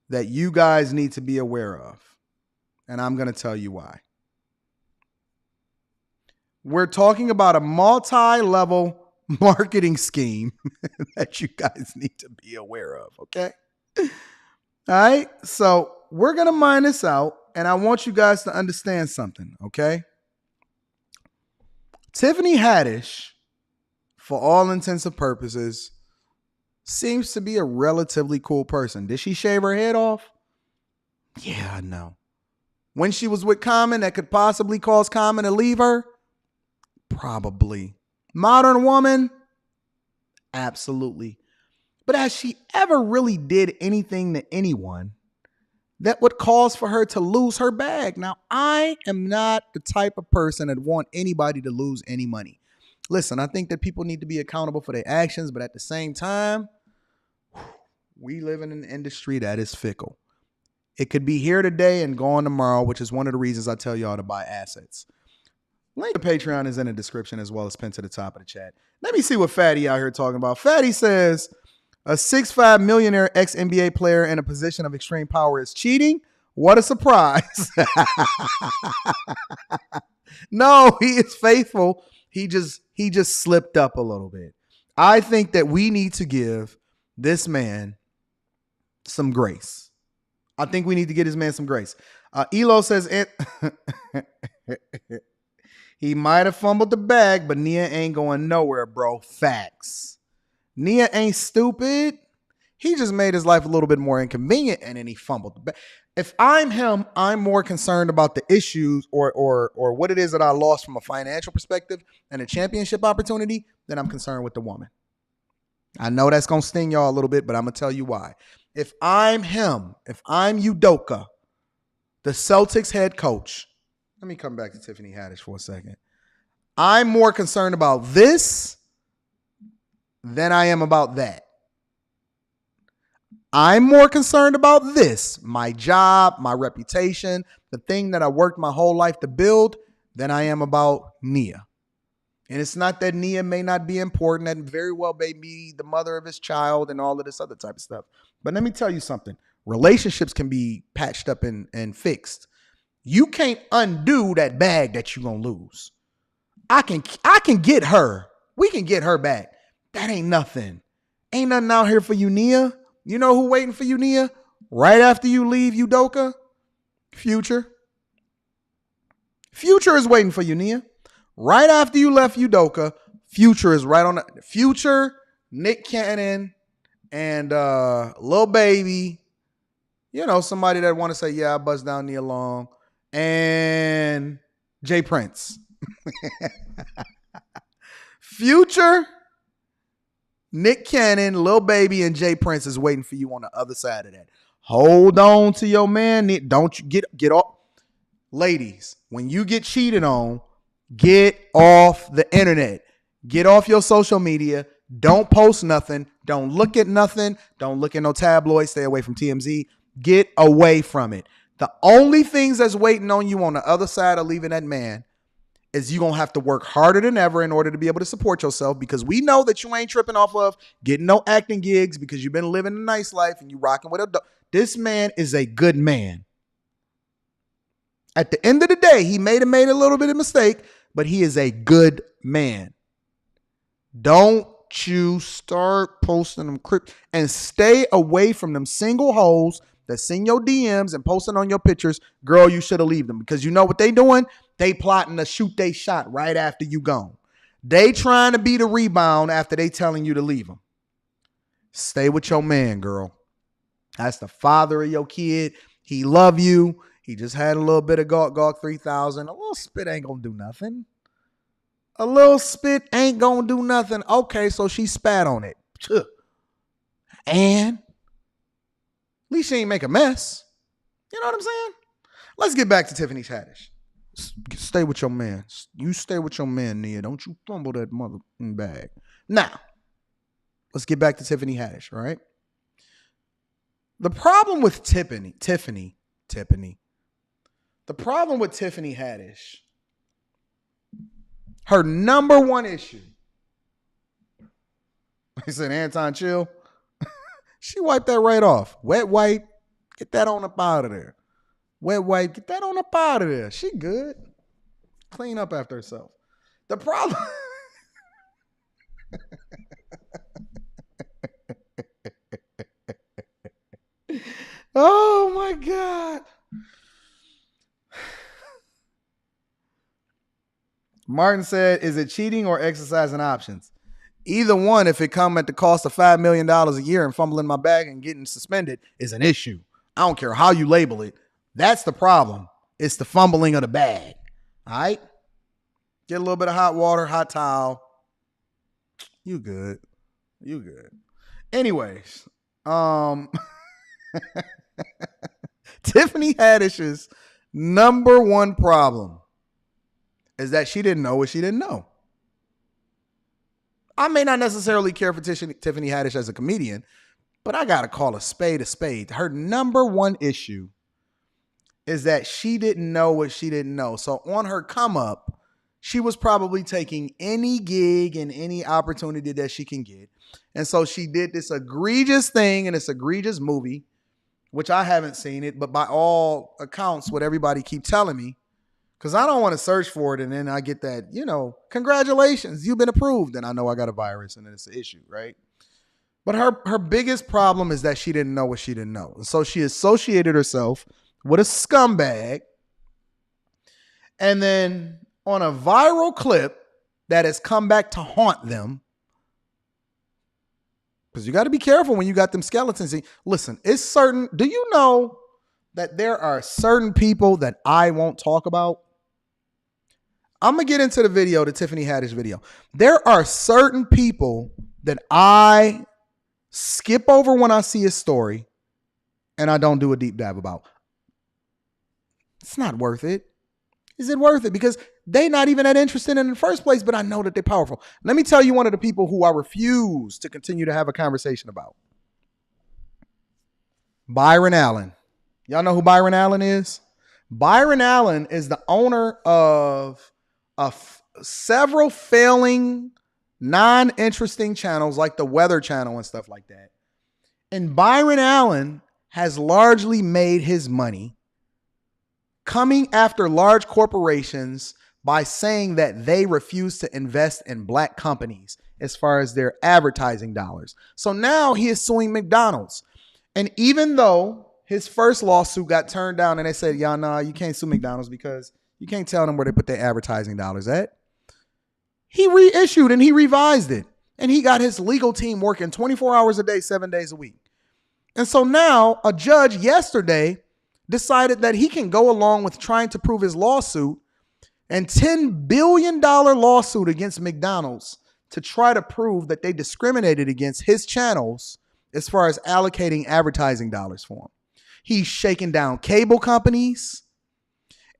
Speaker 1: that you guys need to be aware of. And I'm going to tell you why. We're talking about a multi-level marketing scheme that you guys need to be aware of, okay? All right? So, we're going to mine this out, and I want you guys to understand something, okay? Tiffany Haddish, for all intents and purposes, seems to be a relatively cool person. Did she shave her head off? Yeah, I know. When she was with Common, that could possibly cause Common to leave her? Probably. Modern woman? Absolutely. But has she ever really did anything to anyone that would cause for her to lose her bag? Now, I am not the type of person that want anybody to lose any money. Listen, I think that people need to be accountable for their actions, but at the same time, we live in an industry that is fickle. It could be here today and gone tomorrow, which is one of the reasons I tell y'all to buy assets. Link to Patreon is in the description as well as pinned to the top of the chat. Let me see what Fatty out here talking about. Fatty says, a 6'5" millionaire ex-NBA player in a position of extreme power is cheating? What a surprise. No, he is faithful. He just slipped up a little bit. I think that we need to give this man some grace. I think we need to give this man some grace. Elo says he might have fumbled the bag, but Nia ain't going nowhere, bro. Facts. Nia ain't stupid. He just made his life a little bit more inconvenient, and then he fumbled the bag. If I'm him, I'm more concerned about the issues or what it is that I lost from a financial perspective and a championship opportunity than I'm concerned with the woman. I know that's going to sting y'all a little bit, but I'm going to tell you why. If I'm him, if I'm Udoka, the Celtics head coach, let me come back to Tiffany Haddish for a second. I'm more concerned about this than I am about that. I'm more concerned about this, my job, my reputation, the thing that I worked my whole life to build, than I am about Nia. And it's not that Nia may not be important, that very well may be the mother of his child and all of this other type of stuff. But let me tell you something. Relationships can be patched up and fixed. You can't undo that bag that you're going to lose. I can get her. We can get her back. That ain't nothing. Ain't nothing out here for you, Nia. You know who waiting for you, Nia? Right after you leave Udoka? Future. Future is waiting for you, Nia. Right after you left Udoka, Future is right on the Future, Nick Cannon, and Lil Baby. You know, somebody that want to say, yeah, I buzzed down Nia Long. And Jay Prince. Future, Nick Cannon, Lil Baby, and Jay Prince is waiting for you on the other side of that. Hold on to your man. Don't you get off. Ladies, when you get cheated on, get off the internet. Get off your social media. Don't post nothing. Don't look at nothing. Don't look at no tabloids. Stay away from TMZ. Get away from it. The only things that's waiting on you on the other side of leaving that man is you're going to have to work harder than ever in order to be able to support yourself, because we know that you ain't tripping off of getting no acting gigs because you've been living a nice life and you rocking with a This man is a good man. At the end of the day, he made a little bit of mistake, but he is a good man. Don't you start posting them and stay away from them single hoes that send your DMs and posting on your pictures. Girl, you should have leave them, because you know what they doing? They plotting to shoot they shot right after you gone. They trying to be the rebound after they telling you to leave them. Stay with your man, girl. That's the father of your kid. He love you. He just had a little bit of Gawk 3000. A little spit ain't gonna do nothing. A little spit ain't gonna do nothing. Okay, so she spat on it. And at least she ain't make a mess. You know what I'm saying? Let's get back to Tiffany Haddish. Stay with your man. You stay with your man, Nia. Don't you fumble that mother bag. Now, let's get back to Tiffany Haddish, all right? The problem with Tiffany. The problem with Tiffany Haddish, her number one issue. He said, Anton, chill. She wiped that right off. Wet wipe, get that on up out of there. Wet wipe, get that on up out of there. She good. Clean up after herself. The problem. Oh my God. Martin said, is it cheating or exercising options? Either one, if it come at the cost of $5 million a year and fumbling my bag and getting suspended, is an issue. I don't care how you label it. That's the problem. It's the fumbling of the bag. All right? Get a little bit of hot water, hot towel. You good. You good. Anyways, Tiffany Haddish's number one problem is that she didn't know what she didn't know. I may not necessarily care for Tiffany Haddish as a comedian, but I got to call a spade a spade. Her number one issue is that she didn't know what she didn't know. So on her come up, she was probably taking any gig and any opportunity that she can get. And so she did this egregious thing in this egregious movie, which I haven't seen it, but by all accounts, what everybody keep telling me, because I don't want to search for it and then I get that, congratulations, you've been approved. And I know I got a virus and it's an issue, right? But her biggest problem is that she didn't know what she didn't know. And so she associated herself with a scumbag. And then on a viral clip that has come back to haunt them, because you got to be careful when you got them skeletons. Listen, it's certain. Do you know that there are certain people that I won't talk about? I'm going to get into the video, the Tiffany Haddish video. There are certain people that I skip over when I see a story and I don't do a deep dive about. It's not worth it. Is it worth it? Because they're not even that interested in the first place, but I know that they're powerful. Let me tell you one of the people who I refuse to continue to have a conversation about. Byron Allen. Y'all know who Byron Allen is? Byron Allen is the owner of several failing, non-interesting channels like the Weather Channel and stuff like that. And Byron Allen has largely made his money coming after large corporations by saying that they refuse to invest in black companies as far as their advertising dollars. So now he is suing McDonald's. And even though his first lawsuit got turned down and they said, yeah, nah, you can't sue McDonald's because you can't tell them where they put their advertising dollars at. He reissued and he revised it. And he got his legal team working 24 hours a day, 7 days a week. And so now a judge yesterday decided that he can go along with trying to prove his lawsuit and $10 billion lawsuit against McDonald's to try to prove that they discriminated against his channels as far as allocating advertising dollars for him. He's shaking down cable companies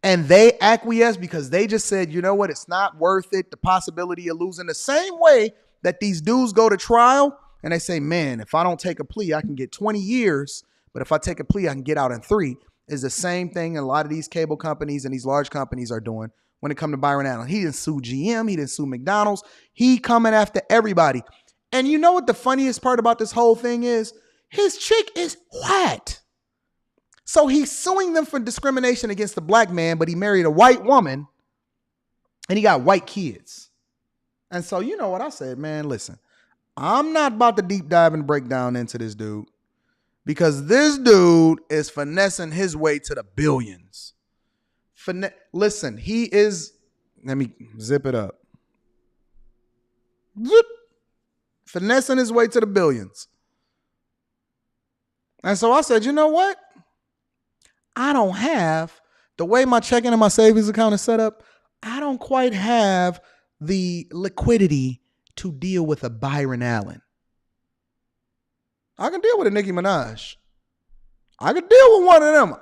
Speaker 1: and they acquiesce because they just said, you know what, it's not worth it. The possibility of losing the same way that these dudes go to trial and they say, man, if I don't take a plea, I can get 20 years. But if I take a plea, I can get out in 3 is the same thing a lot of these cable companies and these large companies are doing when it come to Byron Allen. He didn't sue GM. He didn't sue McDonald's. He coming after everybody. And you know what the funniest part about this whole thing is? His chick is white. So he's suing them for discrimination against the black man, but he married a white woman and he got white kids. And so you know what I said, man, listen, I'm not about to deep dive and break down into this dude because this dude is finessing his way to the billions. Listen, he is, let me zip it up. Zip. Finessing his way to the billions. And so I said, you know what? I don't have, the way my checking and my savings account is set up, I don't quite have the liquidity to deal with a Byron Allen. I can deal with a Nicki Minaj. I can deal with one of them.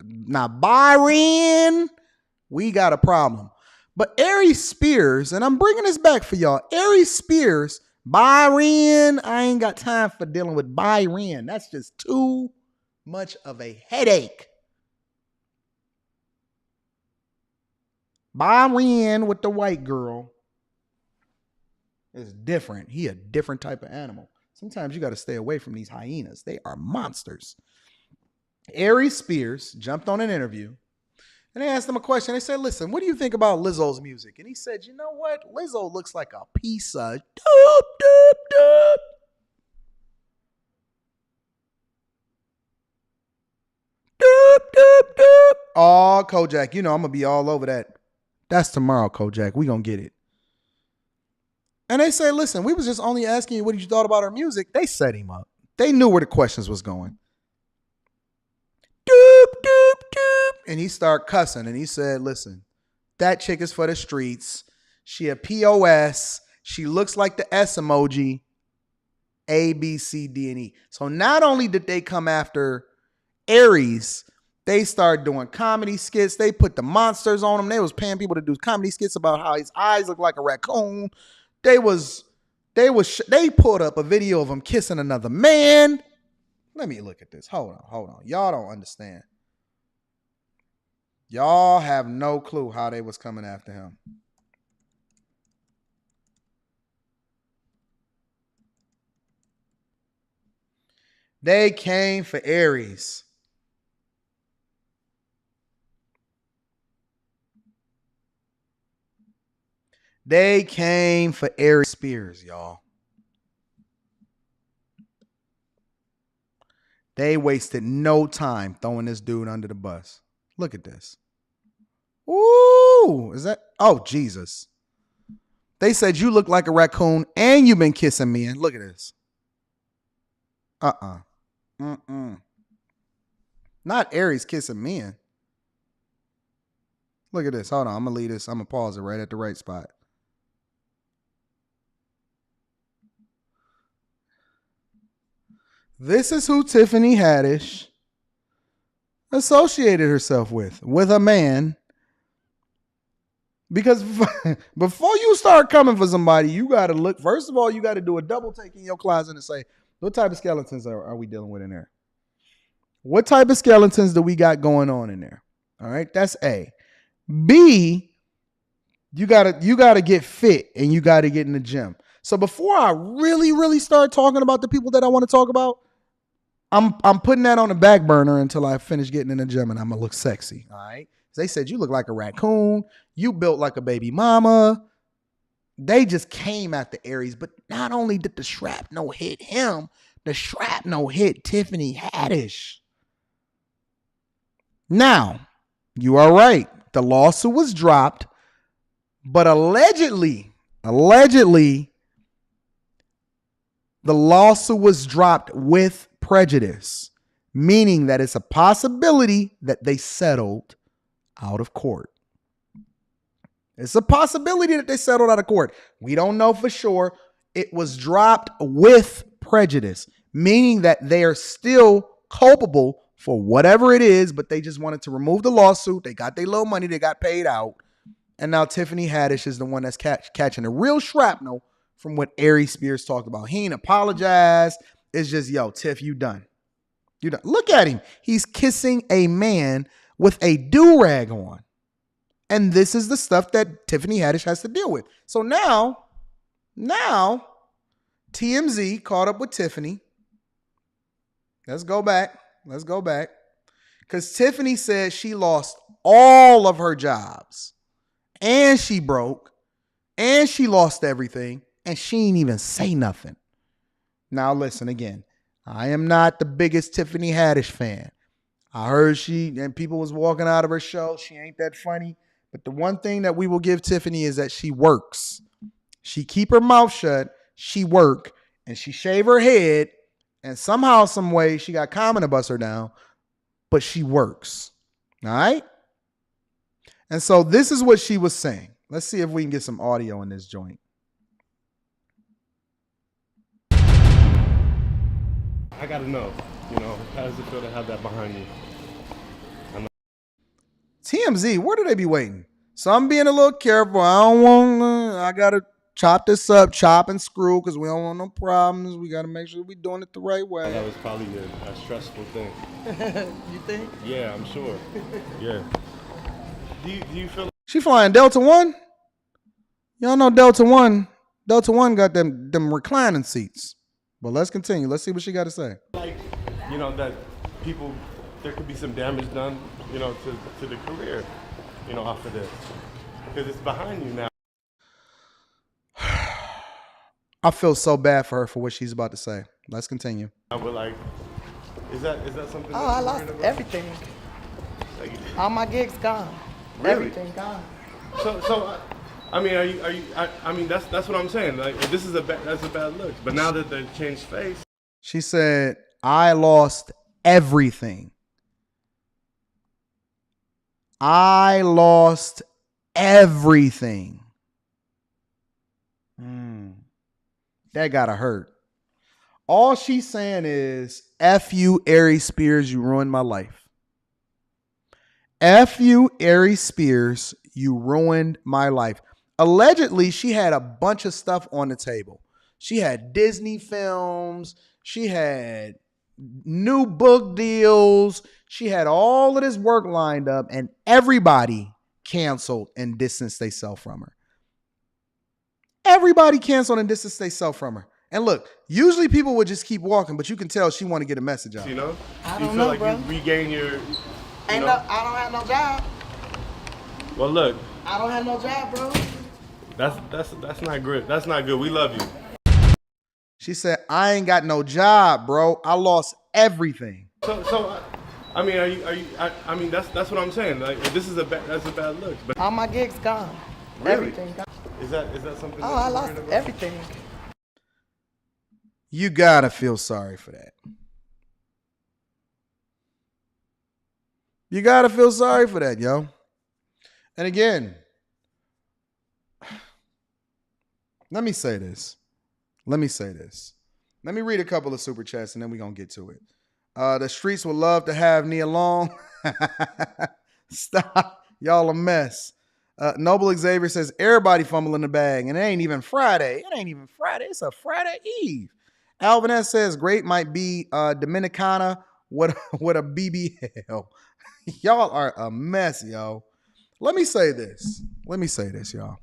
Speaker 1: Now, Byron, we got a problem. But Aries Spears, and I'm bringing this back for y'all. Aries Spears, Byron, I ain't got time for dealing with Byron. That's just too much of a headache. Byron with the white girl is different. He a different type of animal. Sometimes you got to stay away from these hyenas. They are monsters. Aries Spears jumped on an interview and they asked him a question. They said, listen, what do you think about Lizzo's music? And he said, you know what? Lizzo looks like a piece of doop, doop, doop. Doop, doop, doop. Oh, Kojak, you know I'm going to be all over that. That's tomorrow, Kojak. We going to get it. And they say, listen, we was just only asking you what you thought about our music. They set him up. They knew where the questions was going. Doop, doop, doop. And he started cussing. And he said, listen, that chick is for the streets. She a POS. She looks like the S emoji. A, B, C, D, and E. So not only did they come after Aries, they started doing comedy skits. They put the monsters on him. They was paying people to do comedy skits about how his eyes look like a raccoon. They pulled up a video of him kissing another man. Let me look at this. Hold on. Y'all don't understand. Y'all have no clue how they was coming after him. They came for Aries. They came for Aries Spears, y'all. They wasted no time throwing this dude under the bus. Look at this. Ooh, is that? Oh, Jesus. They said you look like a raccoon and you've been kissing men. Look at this. Not Aries kissing men. Look at this. Hold on. I'm going to leave this. I'm going to pause it right at the right spot. This is who Tiffany Haddish associated herself with a man. Because before you start coming for somebody, you got to look. First of all, you got to do a double take in your closet and say, what type of skeletons are we dealing with in there? What type of skeletons do we got going on in there? All right, that's A. B, you gotta get fit and you gotta get in the gym. So before I really start talking about the people that I want to talk about, I'm putting that on the back burner until I finish getting in the gym and I'm gonna look sexy. All right. They said you look like a raccoon, you built like a baby mama. They just came at the Aries, but not only did the shrapnel hit him, the shrapnel hit Tiffany Haddish. Now, you are right. The lawsuit was dropped, but allegedly, the lawsuit was dropped with prejudice, meaning that it's a possibility that they settled out of court. It's a possibility that they settled out of court. We don't know for sure. It was dropped with prejudice, meaning that they are still culpable for whatever it is, but they just wanted to remove the lawsuit. They got their little money. They got paid out. And now Tiffany Haddish is the one that's catching the real shrapnel from what Aries Spears talked about. He ain't apologized. It's just, yo, Tiff, you done. You done. Look at him. He's kissing a man with a do-rag on. And this is the stuff that Tiffany Haddish has to deal with. So now TMZ caught up with Tiffany. Let's go back. Because Tiffany said she lost all of her jobs and she broke and she lost everything and she ain't even say nothing. Now listen again. I am not the biggest Tiffany Haddish fan. I heard people was walking out of her show. She ain't that funny. But the one thing that we will give Tiffany is that she works. She keep her mouth shut. She work. And she shave her head. And somehow, some way, she got Common to bust her down. But she works. All right? And so this is what she was saying. Let's see if we can get some audio in this joint.
Speaker 4: I got to know, how does it feel to have that behind you?
Speaker 1: TMZ, where do they be waiting? So I'm being a little careful. I got to chop this up, chop and screw, because we don't want no problems. We got to make sure we're doing it the right way.
Speaker 4: That was probably a stressful thing.
Speaker 5: You think?
Speaker 4: Yeah, I'm sure. Yeah. Do you feel
Speaker 1: She flying Delta One? Y'all know Delta One. Delta One got them reclining seats. But let's continue. Let's see what she got to say.
Speaker 4: like, that there could be some damage done, to the career, off of this? Because it's behind you now.
Speaker 1: I feel so bad for her for what she's about to say. Let's continue.
Speaker 4: But like, is that something?
Speaker 5: Oh, I lost everything.
Speaker 4: Like,
Speaker 5: All my gigs gone.
Speaker 4: Really?
Speaker 5: Everything gone.
Speaker 4: So, I mean, are you? I mean, that's what I'm saying. Like, that's a bad look. But now that they changed face,
Speaker 1: She said, I lost everything. I lost everything. That gotta hurt. All she's saying is, F you, Aries Spears, you ruined my life. F you, Aries Spears, you ruined my life. Allegedly, she had a bunch of stuff on the table. She had Disney films. She had new book deals. She had all of this work lined up, and everybody canceled and distanced themselves from her. Everybody canceled and distanced themselves from her. And look, usually people would just keep walking, but you can tell she want to get a message out.
Speaker 5: I
Speaker 4: do you
Speaker 5: don't
Speaker 4: feel
Speaker 5: know,
Speaker 4: like
Speaker 5: bro.
Speaker 4: you regain your?
Speaker 5: I don't have no job.
Speaker 4: Well, look,
Speaker 5: I don't have no job, bro.
Speaker 4: that's not good. That's not good. We love you.
Speaker 1: She said, I ain't got no job, bro. I lost everything.
Speaker 4: So, I mean, are you? I mean, that's what I'm saying. Like, that's a bad look. But
Speaker 5: All my gigs gone.
Speaker 4: Really?
Speaker 5: Everything gone.
Speaker 4: is that something?
Speaker 5: Oh, I lost everything.
Speaker 1: You gotta feel sorry for that. You gotta feel sorry for that, yo. And again, let me say this. Let me read a couple of super chats and then we're gonna get to it. The streets would love to have Nia Long. Stop. Y'all a mess. Noble Xavier says, everybody fumbling the bag, and it ain't even Friday. It's a Friday Eve. Alvin S says, great might be Dominicana with a BBL. Y'all are a mess, yo. Let me say this, y'all.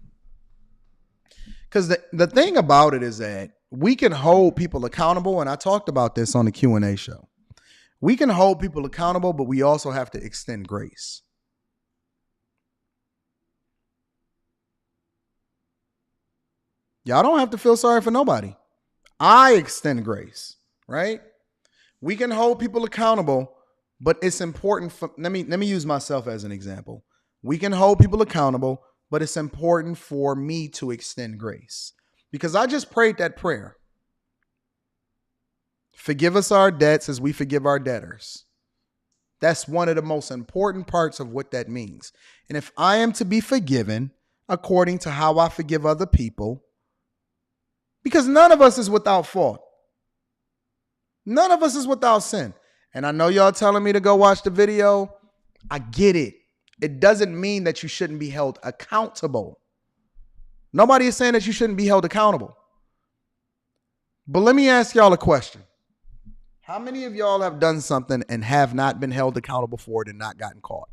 Speaker 1: Because the thing about it is that we can hold people accountable, and I talked about this on the Q&A show. We can hold people accountable, but we also have to extend grace. Y'all don't have to feel sorry for nobody. I extend grace, right? We can hold people accountable, but it's important for, let me use myself as an example. We can hold people accountable, but it's important for me to extend grace. Because I just prayed that prayer. Forgive us our debts as we forgive our debtors. That's one of the most important parts of what that means. And if I am to be forgiven according to how I forgive other people, because none of us is without fault. None of us is without sin. And I know y'all telling me to go watch the video. I get it. It doesn't mean that you shouldn't be held accountable. Nobody is saying that you shouldn't be held accountable. But let me ask y'all a question. How many of y'all have done something and have not been held accountable for it and not gotten caught?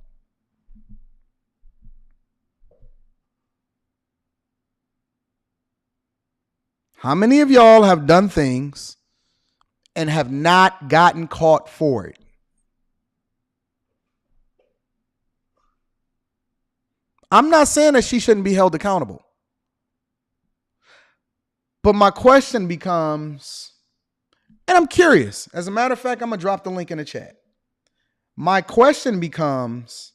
Speaker 1: How many of y'all have done things and have not gotten caught for it? I'm not saying that she shouldn't be held accountable. But my question becomes, and I'm curious. As a matter of fact, I'm going to drop the link in the chat. My question becomes,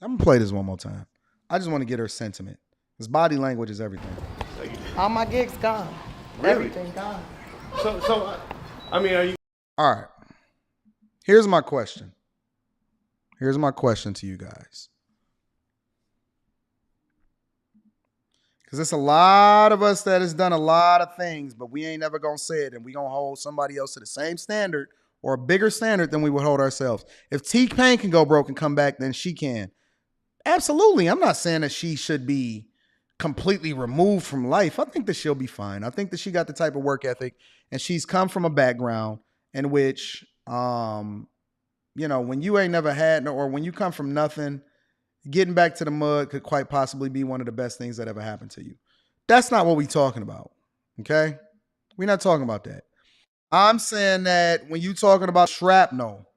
Speaker 1: I'm going to play this one more time. I just want to get her sentiment. Because body language is everything.
Speaker 5: All my gigs gone.
Speaker 4: Really?
Speaker 5: Everything gone.
Speaker 4: So, I mean, are you?
Speaker 1: All right. Here's my question. Here's my question to you guys. Because it's a lot of us that has done a lot of things, but we ain't never going to say it. And we going to hold somebody else to the same standard or a bigger standard than we would hold ourselves. If T-Pain can go broke and come back, then she can. Absolutely. I'm not saying that she should be completely removed from life. I think that she'll be fine. I think that she got the type of work ethic, and she's come from a background in which, when you ain't never had, or when you come from nothing, getting back to the mud could quite possibly be one of the best things that ever happened to you. That's not what we're talking about. Okay? We're not talking about that. I'm saying that when you're talking about shrapnel,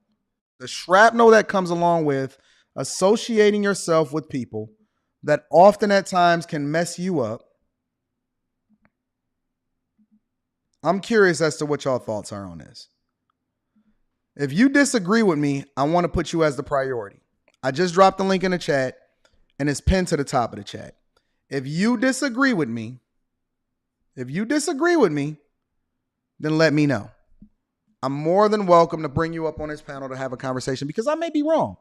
Speaker 1: the shrapnel that comes along with associating yourself with people that often at times can mess you up. I'm curious as to what y'all thoughts are on this. If you disagree with me, I want to put you as the priority. I just dropped the link in the chat and it's pinned to the top of the chat. If you disagree with me, then let me know. I'm more than welcome to bring you up on this panel to have a conversation because I may be wrong.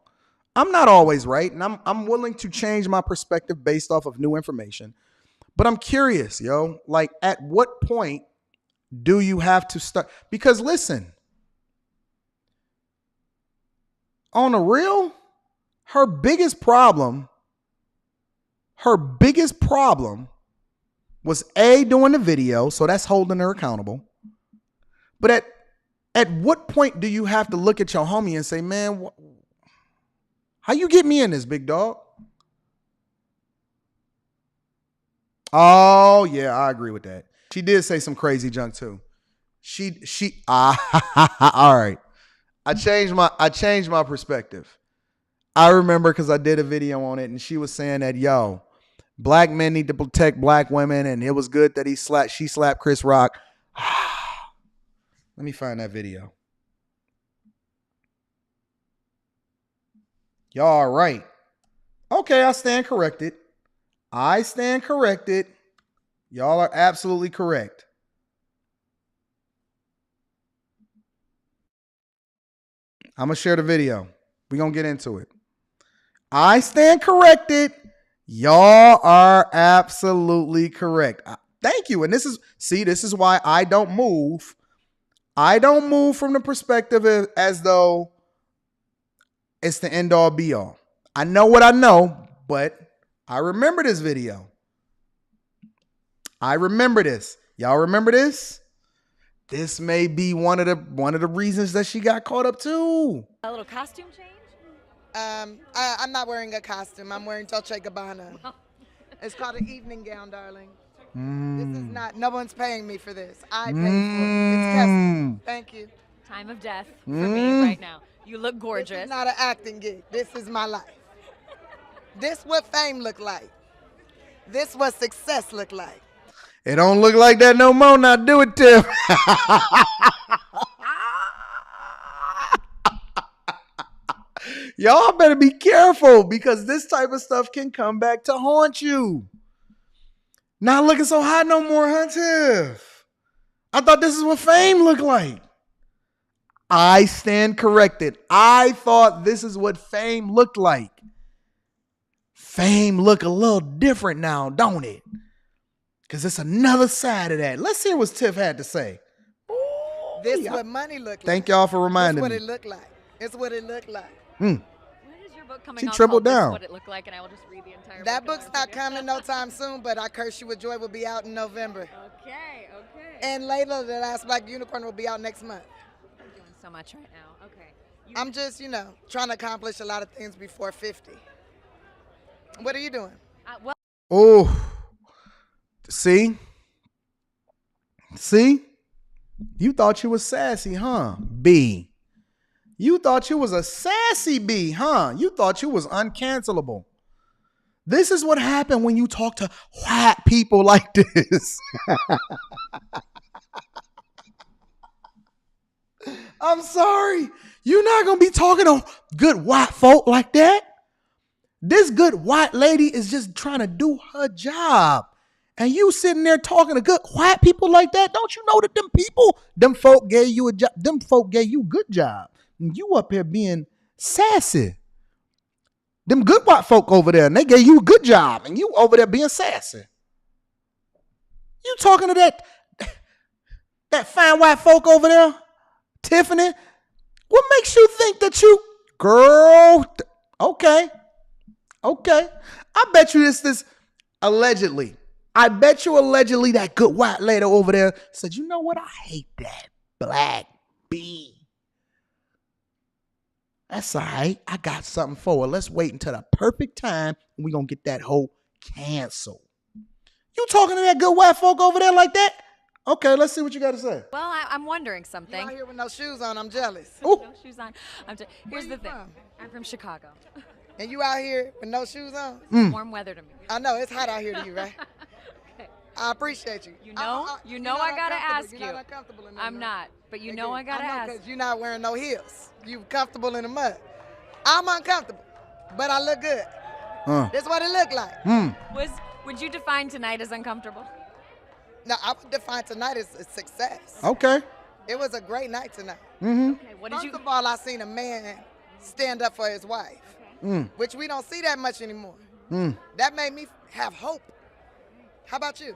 Speaker 1: I'm not always right, and I'm willing to change my perspective based off of new information. But I'm curious, like at what point do you have to start? Because listen, on the real, her biggest problem was doing the video, so that's holding her accountable. But at what point do you have to look at your homie and say, man, how you get me in this, big dog? Oh, yeah, I agree with that. She did say some crazy junk too. All right. I changed my perspective. I remember because I did a video on it and she was saying that, black men need to protect black women, and it was good that she slapped Chris Rock. Let me find that video. Y'all are right. Okay, I stand corrected. Y'all are absolutely correct. I'm going to share the video. We're going to get into it. I stand corrected. Y'all are absolutely correct. Thank you. And this is why I don't move. I don't move from the perspective as though it's the end all be all. I know what I know, but I remember this video. I remember this. Y'all remember this? This may be one of the reasons that she got caught up too.
Speaker 6: A little costume change?
Speaker 5: I'm not wearing a costume. I'm wearing Dolce & Gabbana. It's called an evening gown, darling. This is not, no one's paying me for this. I pay for it. It's custom. Thank you.
Speaker 6: Time of death for me right now. You look gorgeous.
Speaker 5: This is not an acting gig. This is my life. This what fame look like. This what success look like.
Speaker 1: It don't look like that no more. Now do it, Tiff. Y'all better be careful because this type of stuff can come back to haunt you. Not looking so hot no more, huh, Tiff? I thought this is what fame looked like. I stand corrected. I thought this is what fame looked like. Fame look a little different now, don't it? Because it's another side of that. Let's hear what Tiff had to say. Ooh,
Speaker 5: this is what money look like.
Speaker 1: Thank y'all for reminding me.
Speaker 5: It's what it looked like. It's what it looked like.
Speaker 6: When is your book coming out?
Speaker 1: She tripled down.
Speaker 6: What it looked like, and I will just read the entire book.
Speaker 5: That book's not coming no time soon, but I Curse You With Joy will be out in November.
Speaker 6: Okay.
Speaker 5: And Layla, The Last Black Unicorn, will be out next month.
Speaker 6: You're doing so much right now. Okay.
Speaker 5: I'm just, trying to accomplish a lot of things before 50. What are you doing?
Speaker 1: Oh, See? You thought you was sassy, huh? B. You thought you was a sassy B, huh? You thought you was uncancelable. This is what happened when you talk to white people like this. I'm sorry. You're not going to be talking to good white folk like that. This good white lady is just trying to do her job. And you sitting there talking to good white people like that. Don't you know that them folk gave you a job. Them folk gave you a good job. And you up here being sassy. Them good white folk over there, and they gave you a good job. And you over there being sassy. You talking to that fine white folk over there, Tiffany? What makes you think that you, girl? Okay. I bet you this allegedly. I bet you allegedly that good white lady over there said, you know what? I hate that black bee. That's all right. I got something for her. Let's wait until the perfect time and we're going to get that hoe canceled. You talking to that good white folk over there like that? Okay, let's see what you got to say.
Speaker 6: Well, I'm wondering something.
Speaker 5: You out here with no shoes on, I'm jealous.
Speaker 6: No shoes on. Here's the thing.
Speaker 5: from?
Speaker 6: I'm from Chicago.
Speaker 5: And you out here with no shoes on?
Speaker 6: It's warm weather to me.
Speaker 5: I know, it's hot out here to you, right? I appreciate you.
Speaker 6: You know I gotta ask you.
Speaker 5: You're not uncomfortable in that,
Speaker 6: I'm
Speaker 5: right?
Speaker 6: not, but you know I gotta ask.
Speaker 5: Because you're not wearing no heels. You comfortable in the mud. I'm uncomfortable, but I look good. That's what it looked like.
Speaker 6: Would you define tonight as uncomfortable?
Speaker 5: No, I would define tonight as a success.
Speaker 1: Okay.
Speaker 5: It was a great night tonight.
Speaker 6: Okay, what did
Speaker 5: First
Speaker 6: you?
Speaker 5: of all, I seen a man stand up for his wife, which we don't see that much anymore. That made me have hope. How about you?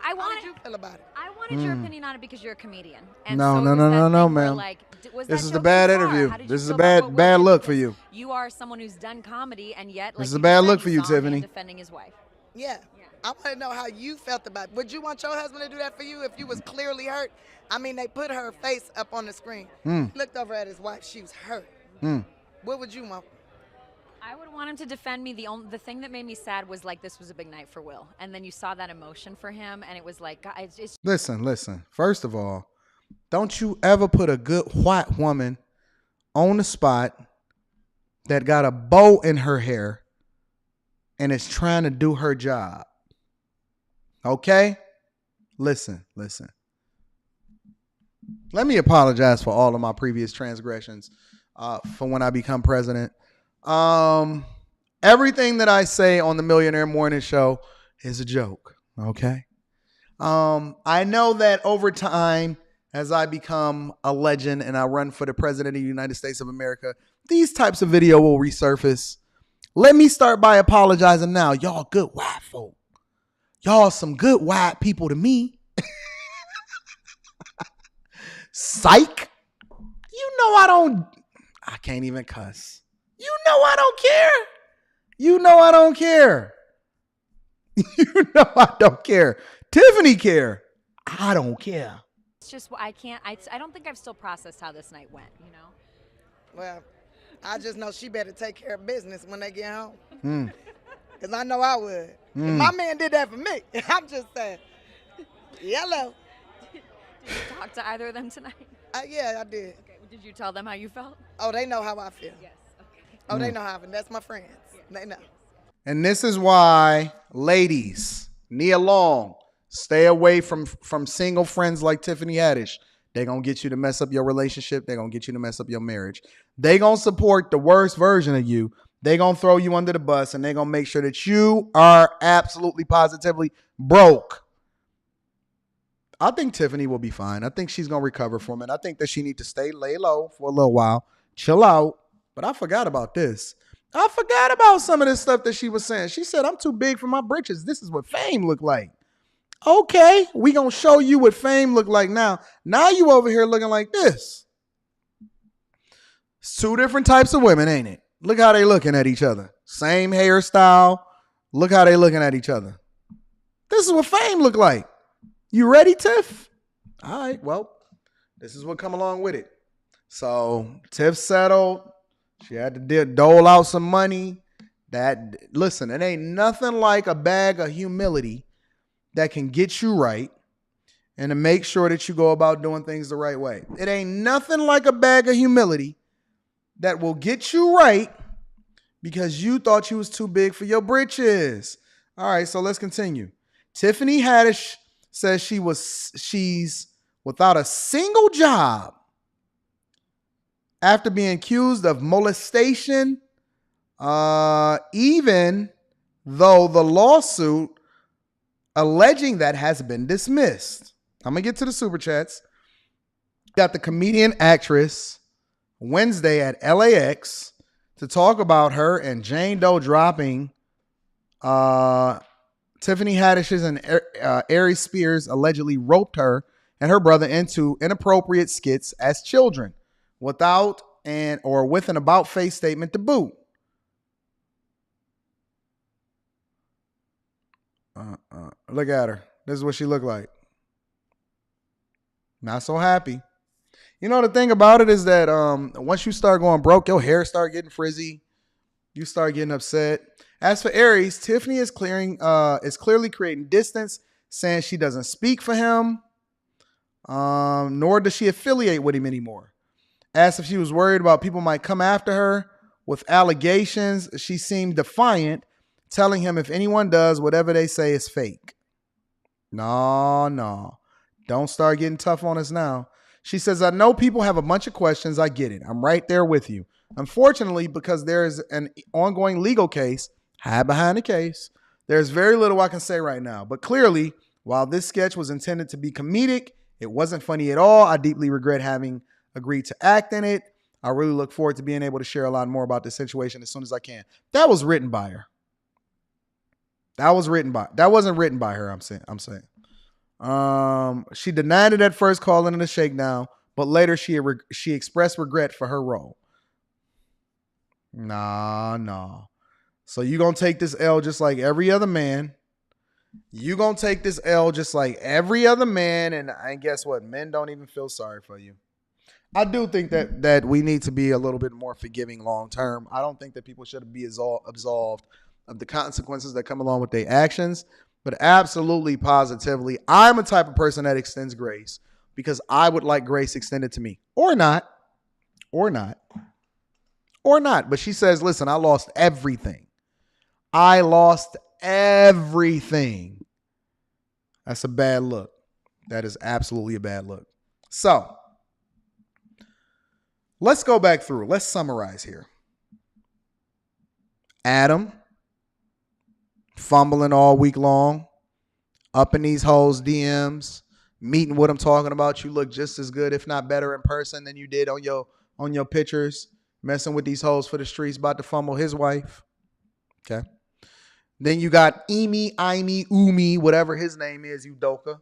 Speaker 5: How did you feel about it?
Speaker 6: I wanted your opinion on it because you're a comedian. And
Speaker 1: No,
Speaker 6: so
Speaker 1: no,
Speaker 6: was
Speaker 1: no,
Speaker 6: that
Speaker 1: no, no,
Speaker 6: thing where,
Speaker 1: ma'am.
Speaker 6: like, was
Speaker 1: This
Speaker 6: that
Speaker 1: is the
Speaker 6: joke
Speaker 1: bad
Speaker 6: too far?
Speaker 1: interview.
Speaker 6: How did
Speaker 1: This
Speaker 6: you
Speaker 1: is a
Speaker 6: feel about what Will
Speaker 1: bad
Speaker 6: did?
Speaker 1: look for
Speaker 6: Because
Speaker 1: you.
Speaker 6: You are someone who's done comedy, and yet, like,
Speaker 1: This is a bad look for you,
Speaker 6: saw him
Speaker 1: Tiffany.
Speaker 6: defending his wife.
Speaker 5: Yeah. I want to know how you felt about it. Would you want your husband to do that for you if you was clearly hurt? I mean, they put her face up on the screen. He looked over at his wife. She was hurt. What would you want?
Speaker 6: I would want him to defend me. The thing that made me sad was, like, this was a big night for Will, and then you saw that emotion for him, and it was like, God, it's
Speaker 1: Listen. First of all, don't you ever put a good white woman on the spot that got a bow in her hair and is trying to do her job. Okay? Listen. Let me apologize for all of my previous transgressions for when I become president. Everything that I say on the Millionaire Morning Show is a joke. Okay? I know that over time, as I become a legend and I run for the president of the United States of America, these types of video will resurface. Let me start by apologizing now. Y'all good white folk. Y'all some good white people to me. Psych. I can't even cuss. You know I don't care. You know I don't care. Tiffany care. I don't care.
Speaker 6: It's just I don't think I've still processed how this night went. You know.
Speaker 5: Well, I just know she better take care of business when they get home. Because I know I would. If my man did that for me, I'm just saying, yellow.
Speaker 6: Did you talk to either of them tonight?
Speaker 5: Yeah, I did.
Speaker 6: Okay. Did you tell them how you felt?
Speaker 5: Oh, they know how I feel.
Speaker 6: Yes. Okay.
Speaker 5: Oh, they know how I feel. That's my friends. They know.
Speaker 1: And this is why, ladies, Nia Long, stay away from single friends like Tiffany Haddish. They're going to get you to mess up your relationship. They're going to get you to mess up your marriage. They're going to support the worst version of you. They're going to throw you under the bus, and they're going to make sure that you are absolutely positively broke. I think Tiffany will be fine. I think she's going to recover from it. I think that she needs to lay low for a little while, chill out. But I forgot about this. I forgot about some of this stuff that she was saying. She said, I'm too big for my britches. This is what fame look like. Okay, we going to show you what fame look like now. Now you over here looking like this. It's two different types of women, ain't it? Look how they looking at each other. Same hairstyle. Look how they looking at each other. This is what fame look like. You ready, Tiff? All right, well, this is what come along with it. So Tiff settled. She had to dole out some money. Listen, it ain't nothing like a bag of humility that can get you right and to make sure that you go about doing things the right way. It ain't nothing like a bag of humility that will get you right because you thought you was too big for your britches. All right, so let's continue. Tiffany Haddish says she's without a single job after being accused of molestation, even though the lawsuit alleging that has been dismissed. I'm going to get to the super chats. Got the comedian actress Wednesday at LAX to talk about her and Jane Doe dropping Tiffany Haddish's and Aries Spears allegedly roped her and her brother into inappropriate skits as children without or with an about face statement to boot. Look at her. This is what she looked like. Not so happy. You know, the thing about it is that once you start going broke, your hair start getting frizzy. You start getting upset. As for Aries, Tiffany is clearly creating distance, saying she doesn't speak for him, nor does she affiliate with him anymore. Asked if she was worried about people might come after her with allegations, she seemed defiant, telling him if anyone does, whatever they say is fake. No. Don't start getting tough on us now. She says, I know people have a bunch of questions. I get it. I'm right there with you. Unfortunately, because there is an ongoing legal case, hide behind the case, there's very little I can say right now. But clearly, while this sketch was intended to be comedic, it wasn't funny at all. I deeply regret having agreed to act in it. I really look forward to being able to share a lot more about the situation as soon as I can. That was written by her. That wasn't written by her, I'm saying. She denied it at first, calling it a shakedown, but later she expressed regret for her role. Nah. So you gonna take this L just like every other man. And guess what? Men don't even feel sorry for you. I do think that we need to be a little bit more forgiving long term. I don't think that people should be absolved of the consequences that come along with their actions. But absolutely, positively, I'm a type of person that extends grace because I would like grace extended to me. Or not. But she says, listen, I lost everything. That's a bad look. That is absolutely a bad look. So, let's go back through. Let's summarize here. Adam, fumbling all week long, up in these hoes' DMs, meeting what I'm talking about. You look just as good, if not better, in person than you did on your pictures. Messing with these hoes for the streets, about to fumble his wife. Okay. Then you got Ime, whatever his name is, Udoka.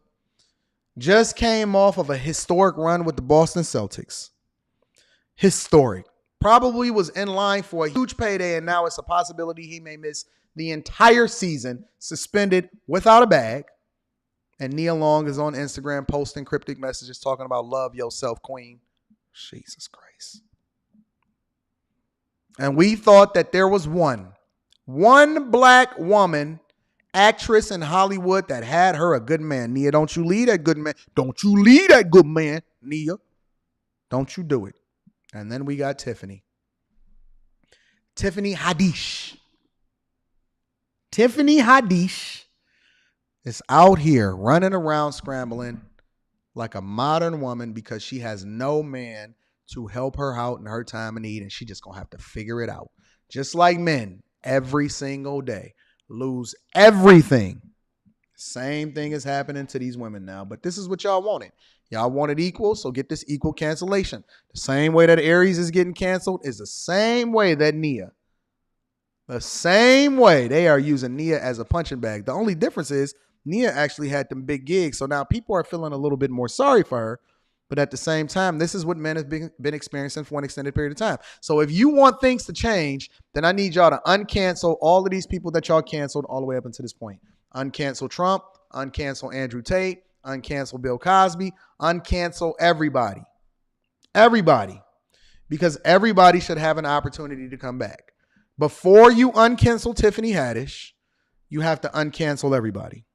Speaker 1: Just came off of a historic run with the Boston Celtics. Historic. Probably was in line for a huge payday, and now it's a possibility he may miss the entire season, suspended without a bag. And Nia Long is on Instagram posting cryptic messages talking about love yourself, queen. Jesus Christ. And we thought that there was one black woman, actress in Hollywood that had her a good man. Nia, don't you leave that good man. Don't you leave that good man, Nia. Don't you do it. And then we got Tiffany. Tiffany Haddish. Tiffany Haddish is out here running around scrambling like a modern woman because she has no man to help her out in her time of need, and she just gonna have to figure it out. Just like men, every single day, lose everything. Same thing is happening to these women now, but this is what y'all wanted. Y'all wanted equal, so get this equal cancellation. The same way that Aries is getting canceled is the same way that Nia. The same way they are using Nia as a punching bag. The only difference is Nia actually had them big gigs, so now people are feeling a little bit more sorry for her. But at the same time, this is what men have been experiencing for an extended period of time. So if you want things to change, then I need y'all to uncancel all of these people that y'all canceled all the way up until this point. Uncancel Trump, uncancel Andrew Tate, uncancel Bill Cosby, uncancel everybody. Everybody. Because everybody should have an opportunity to come back. Before you uncancel Tiffany Haddish, you have to uncancel everybody.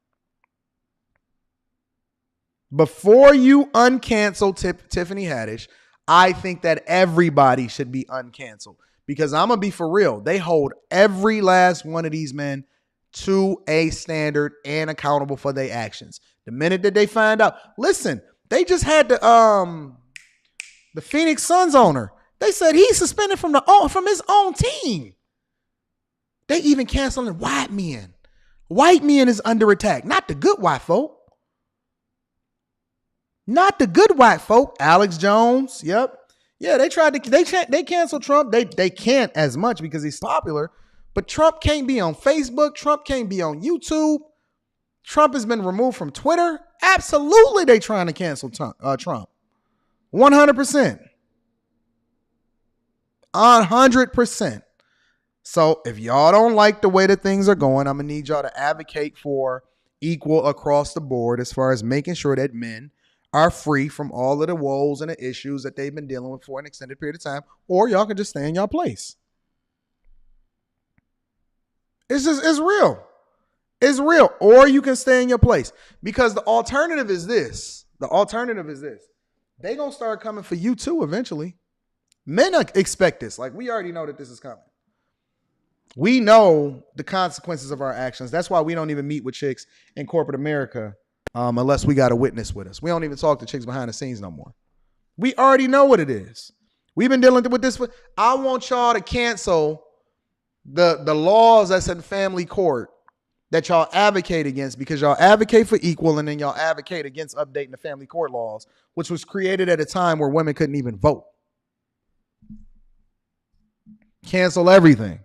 Speaker 1: Before you uncancel Tiffany Haddish, I think that everybody should be uncanceled because I'm going to be for real. They hold every last one of these men to a standard and accountable for their actions. The minute that they find out, listen, they just had the Phoenix Suns owner. They said he's suspended from his own team. They even canceling white men. White men is under attack, not the good white folk. Not the good white folk. Alex Jones, yep. Yeah, they canceled Trump. They can't as much because he's popular, but Trump can't be on Facebook. Trump can't be on YouTube. Trump has been removed from Twitter. Absolutely, they trying to cancel Trump. 100%. 100%. So if y'all don't like the way that things are going, I'm going to need y'all to advocate for equal across the board as far as making sure that men are free from all of the woes and the issues that they've been dealing with for an extended period of time, or y'all can just stay in y'all place. It's real. It's real. Or you can stay in your place because the alternative is this. They going to start coming for you too eventually. Men expect this. Like, we already know that this is coming. We know the consequences of our actions. That's why we don't even meet with chicks in corporate America unless we got a witness with us. We don't even talk to chicks behind the scenes no more. We already know what it is. We've been dealing with this. I want y'all to cancel the laws that's in family court that y'all advocate against because y'all advocate for equal and then y'all advocate against updating the family court laws, which was created at a time where women couldn't even vote. Cancel everything.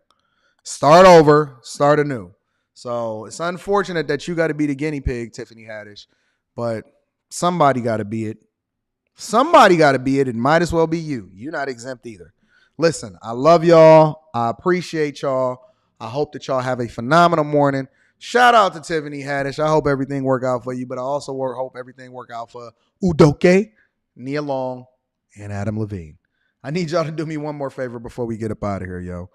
Speaker 1: Start over, start anew. So it's unfortunate that you got to be the guinea pig, Tiffany Haddish, but somebody got to be it. Somebody got to be it. It might as well be you. You're not exempt either. Listen, I love y'all. I appreciate y'all. I hope that y'all have a phenomenal morning. Shout out to Tiffany Haddish. I hope everything work out for you, but I also hope everything work out for Udoka, Nia Long, and Adam Levine. I need y'all to do me one more favor before we get up out of here, yo.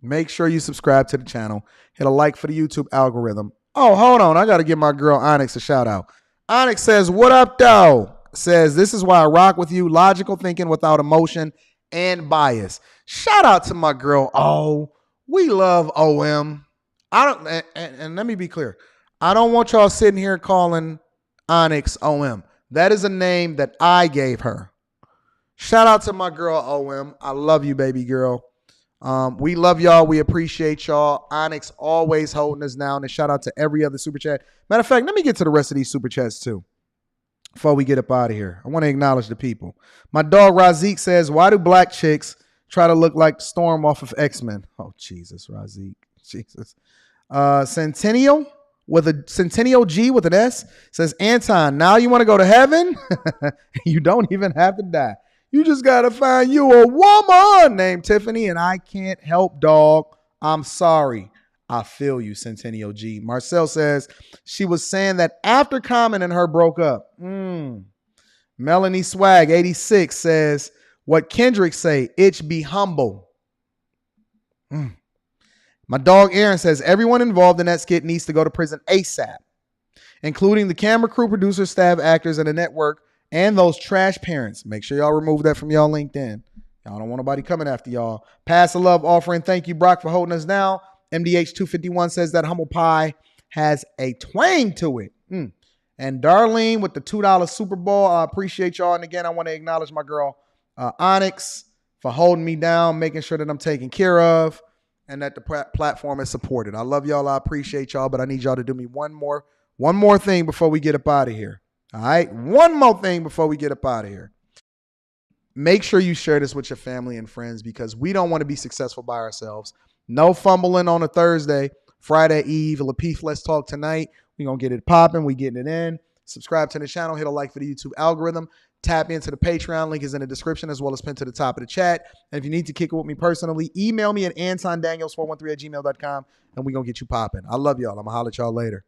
Speaker 1: Make sure you subscribe to the channel. Hit a like for the YouTube algorithm. Oh, hold on. I got to give my girl Onyx a shout out. Onyx says, what up, though? Says, this is why I rock with you. Logical thinking without emotion and bias. Shout out to my girl. Oh, we love OM. And let me be clear. I don't want y'all sitting here calling Onyx OM. That is a name that I gave her. Shout out to my girl OM. I love you, baby girl. We love y'all. We appreciate y'all. Onyx always holding us down. And shout out to every other super chat. Matter of fact, let me get to the rest of these super chats too before we get up out of here. I want to acknowledge the people. My dog Razik says, why do black chicks try to look like Storm off of X-Men? Oh, Jesus, Razik. Jesus. Centennial G with an S says, Anton, now you want to go to heaven? You don't even have to die. You just got to find you a woman named Tiffany, and I can't help, dog. I'm sorry. I feel you, Centennial G. Marcel says she was saying that after Common and her broke up. Melanie Swag, 86, says, what Kendrick say, itch be humble. My dog Aaron says, everyone involved in that skit needs to go to prison ASAP, including the camera crew, producers, staff, actors, and the network, and those trash parents. Make sure y'all remove that from y'all LinkedIn. Y'all don't want nobody coming after y'all. Pass a love offering. Thank you, Brock, for holding us down. MDH251 says that humble pie has a twang to it. And Darlene with the $2 Super Bowl. I appreciate y'all. And again, I want to acknowledge my girl Onyx for holding me down, making sure that I'm taken care of and that the platform is supported. I love y'all. I appreciate y'all, but I need y'all to do me one more thing before we get up out of here. All right. One more thing before we get up out of here. Make sure you share this with your family and friends because we don't want to be successful by ourselves. No fumbling on a Thursday, Friday Eve. Lapeef, let's talk tonight. We're going to get it popping. We getting it in. Subscribe to the channel. Hit a like for the YouTube algorithm. Tap into the Patreon. Link is in the description as well as pinned to the top of the chat. And if you need to kick it with me personally, email me at antondaniels413@gmail.com and we're going to get you popping. I love y'all. I'm going to holler at y'all later.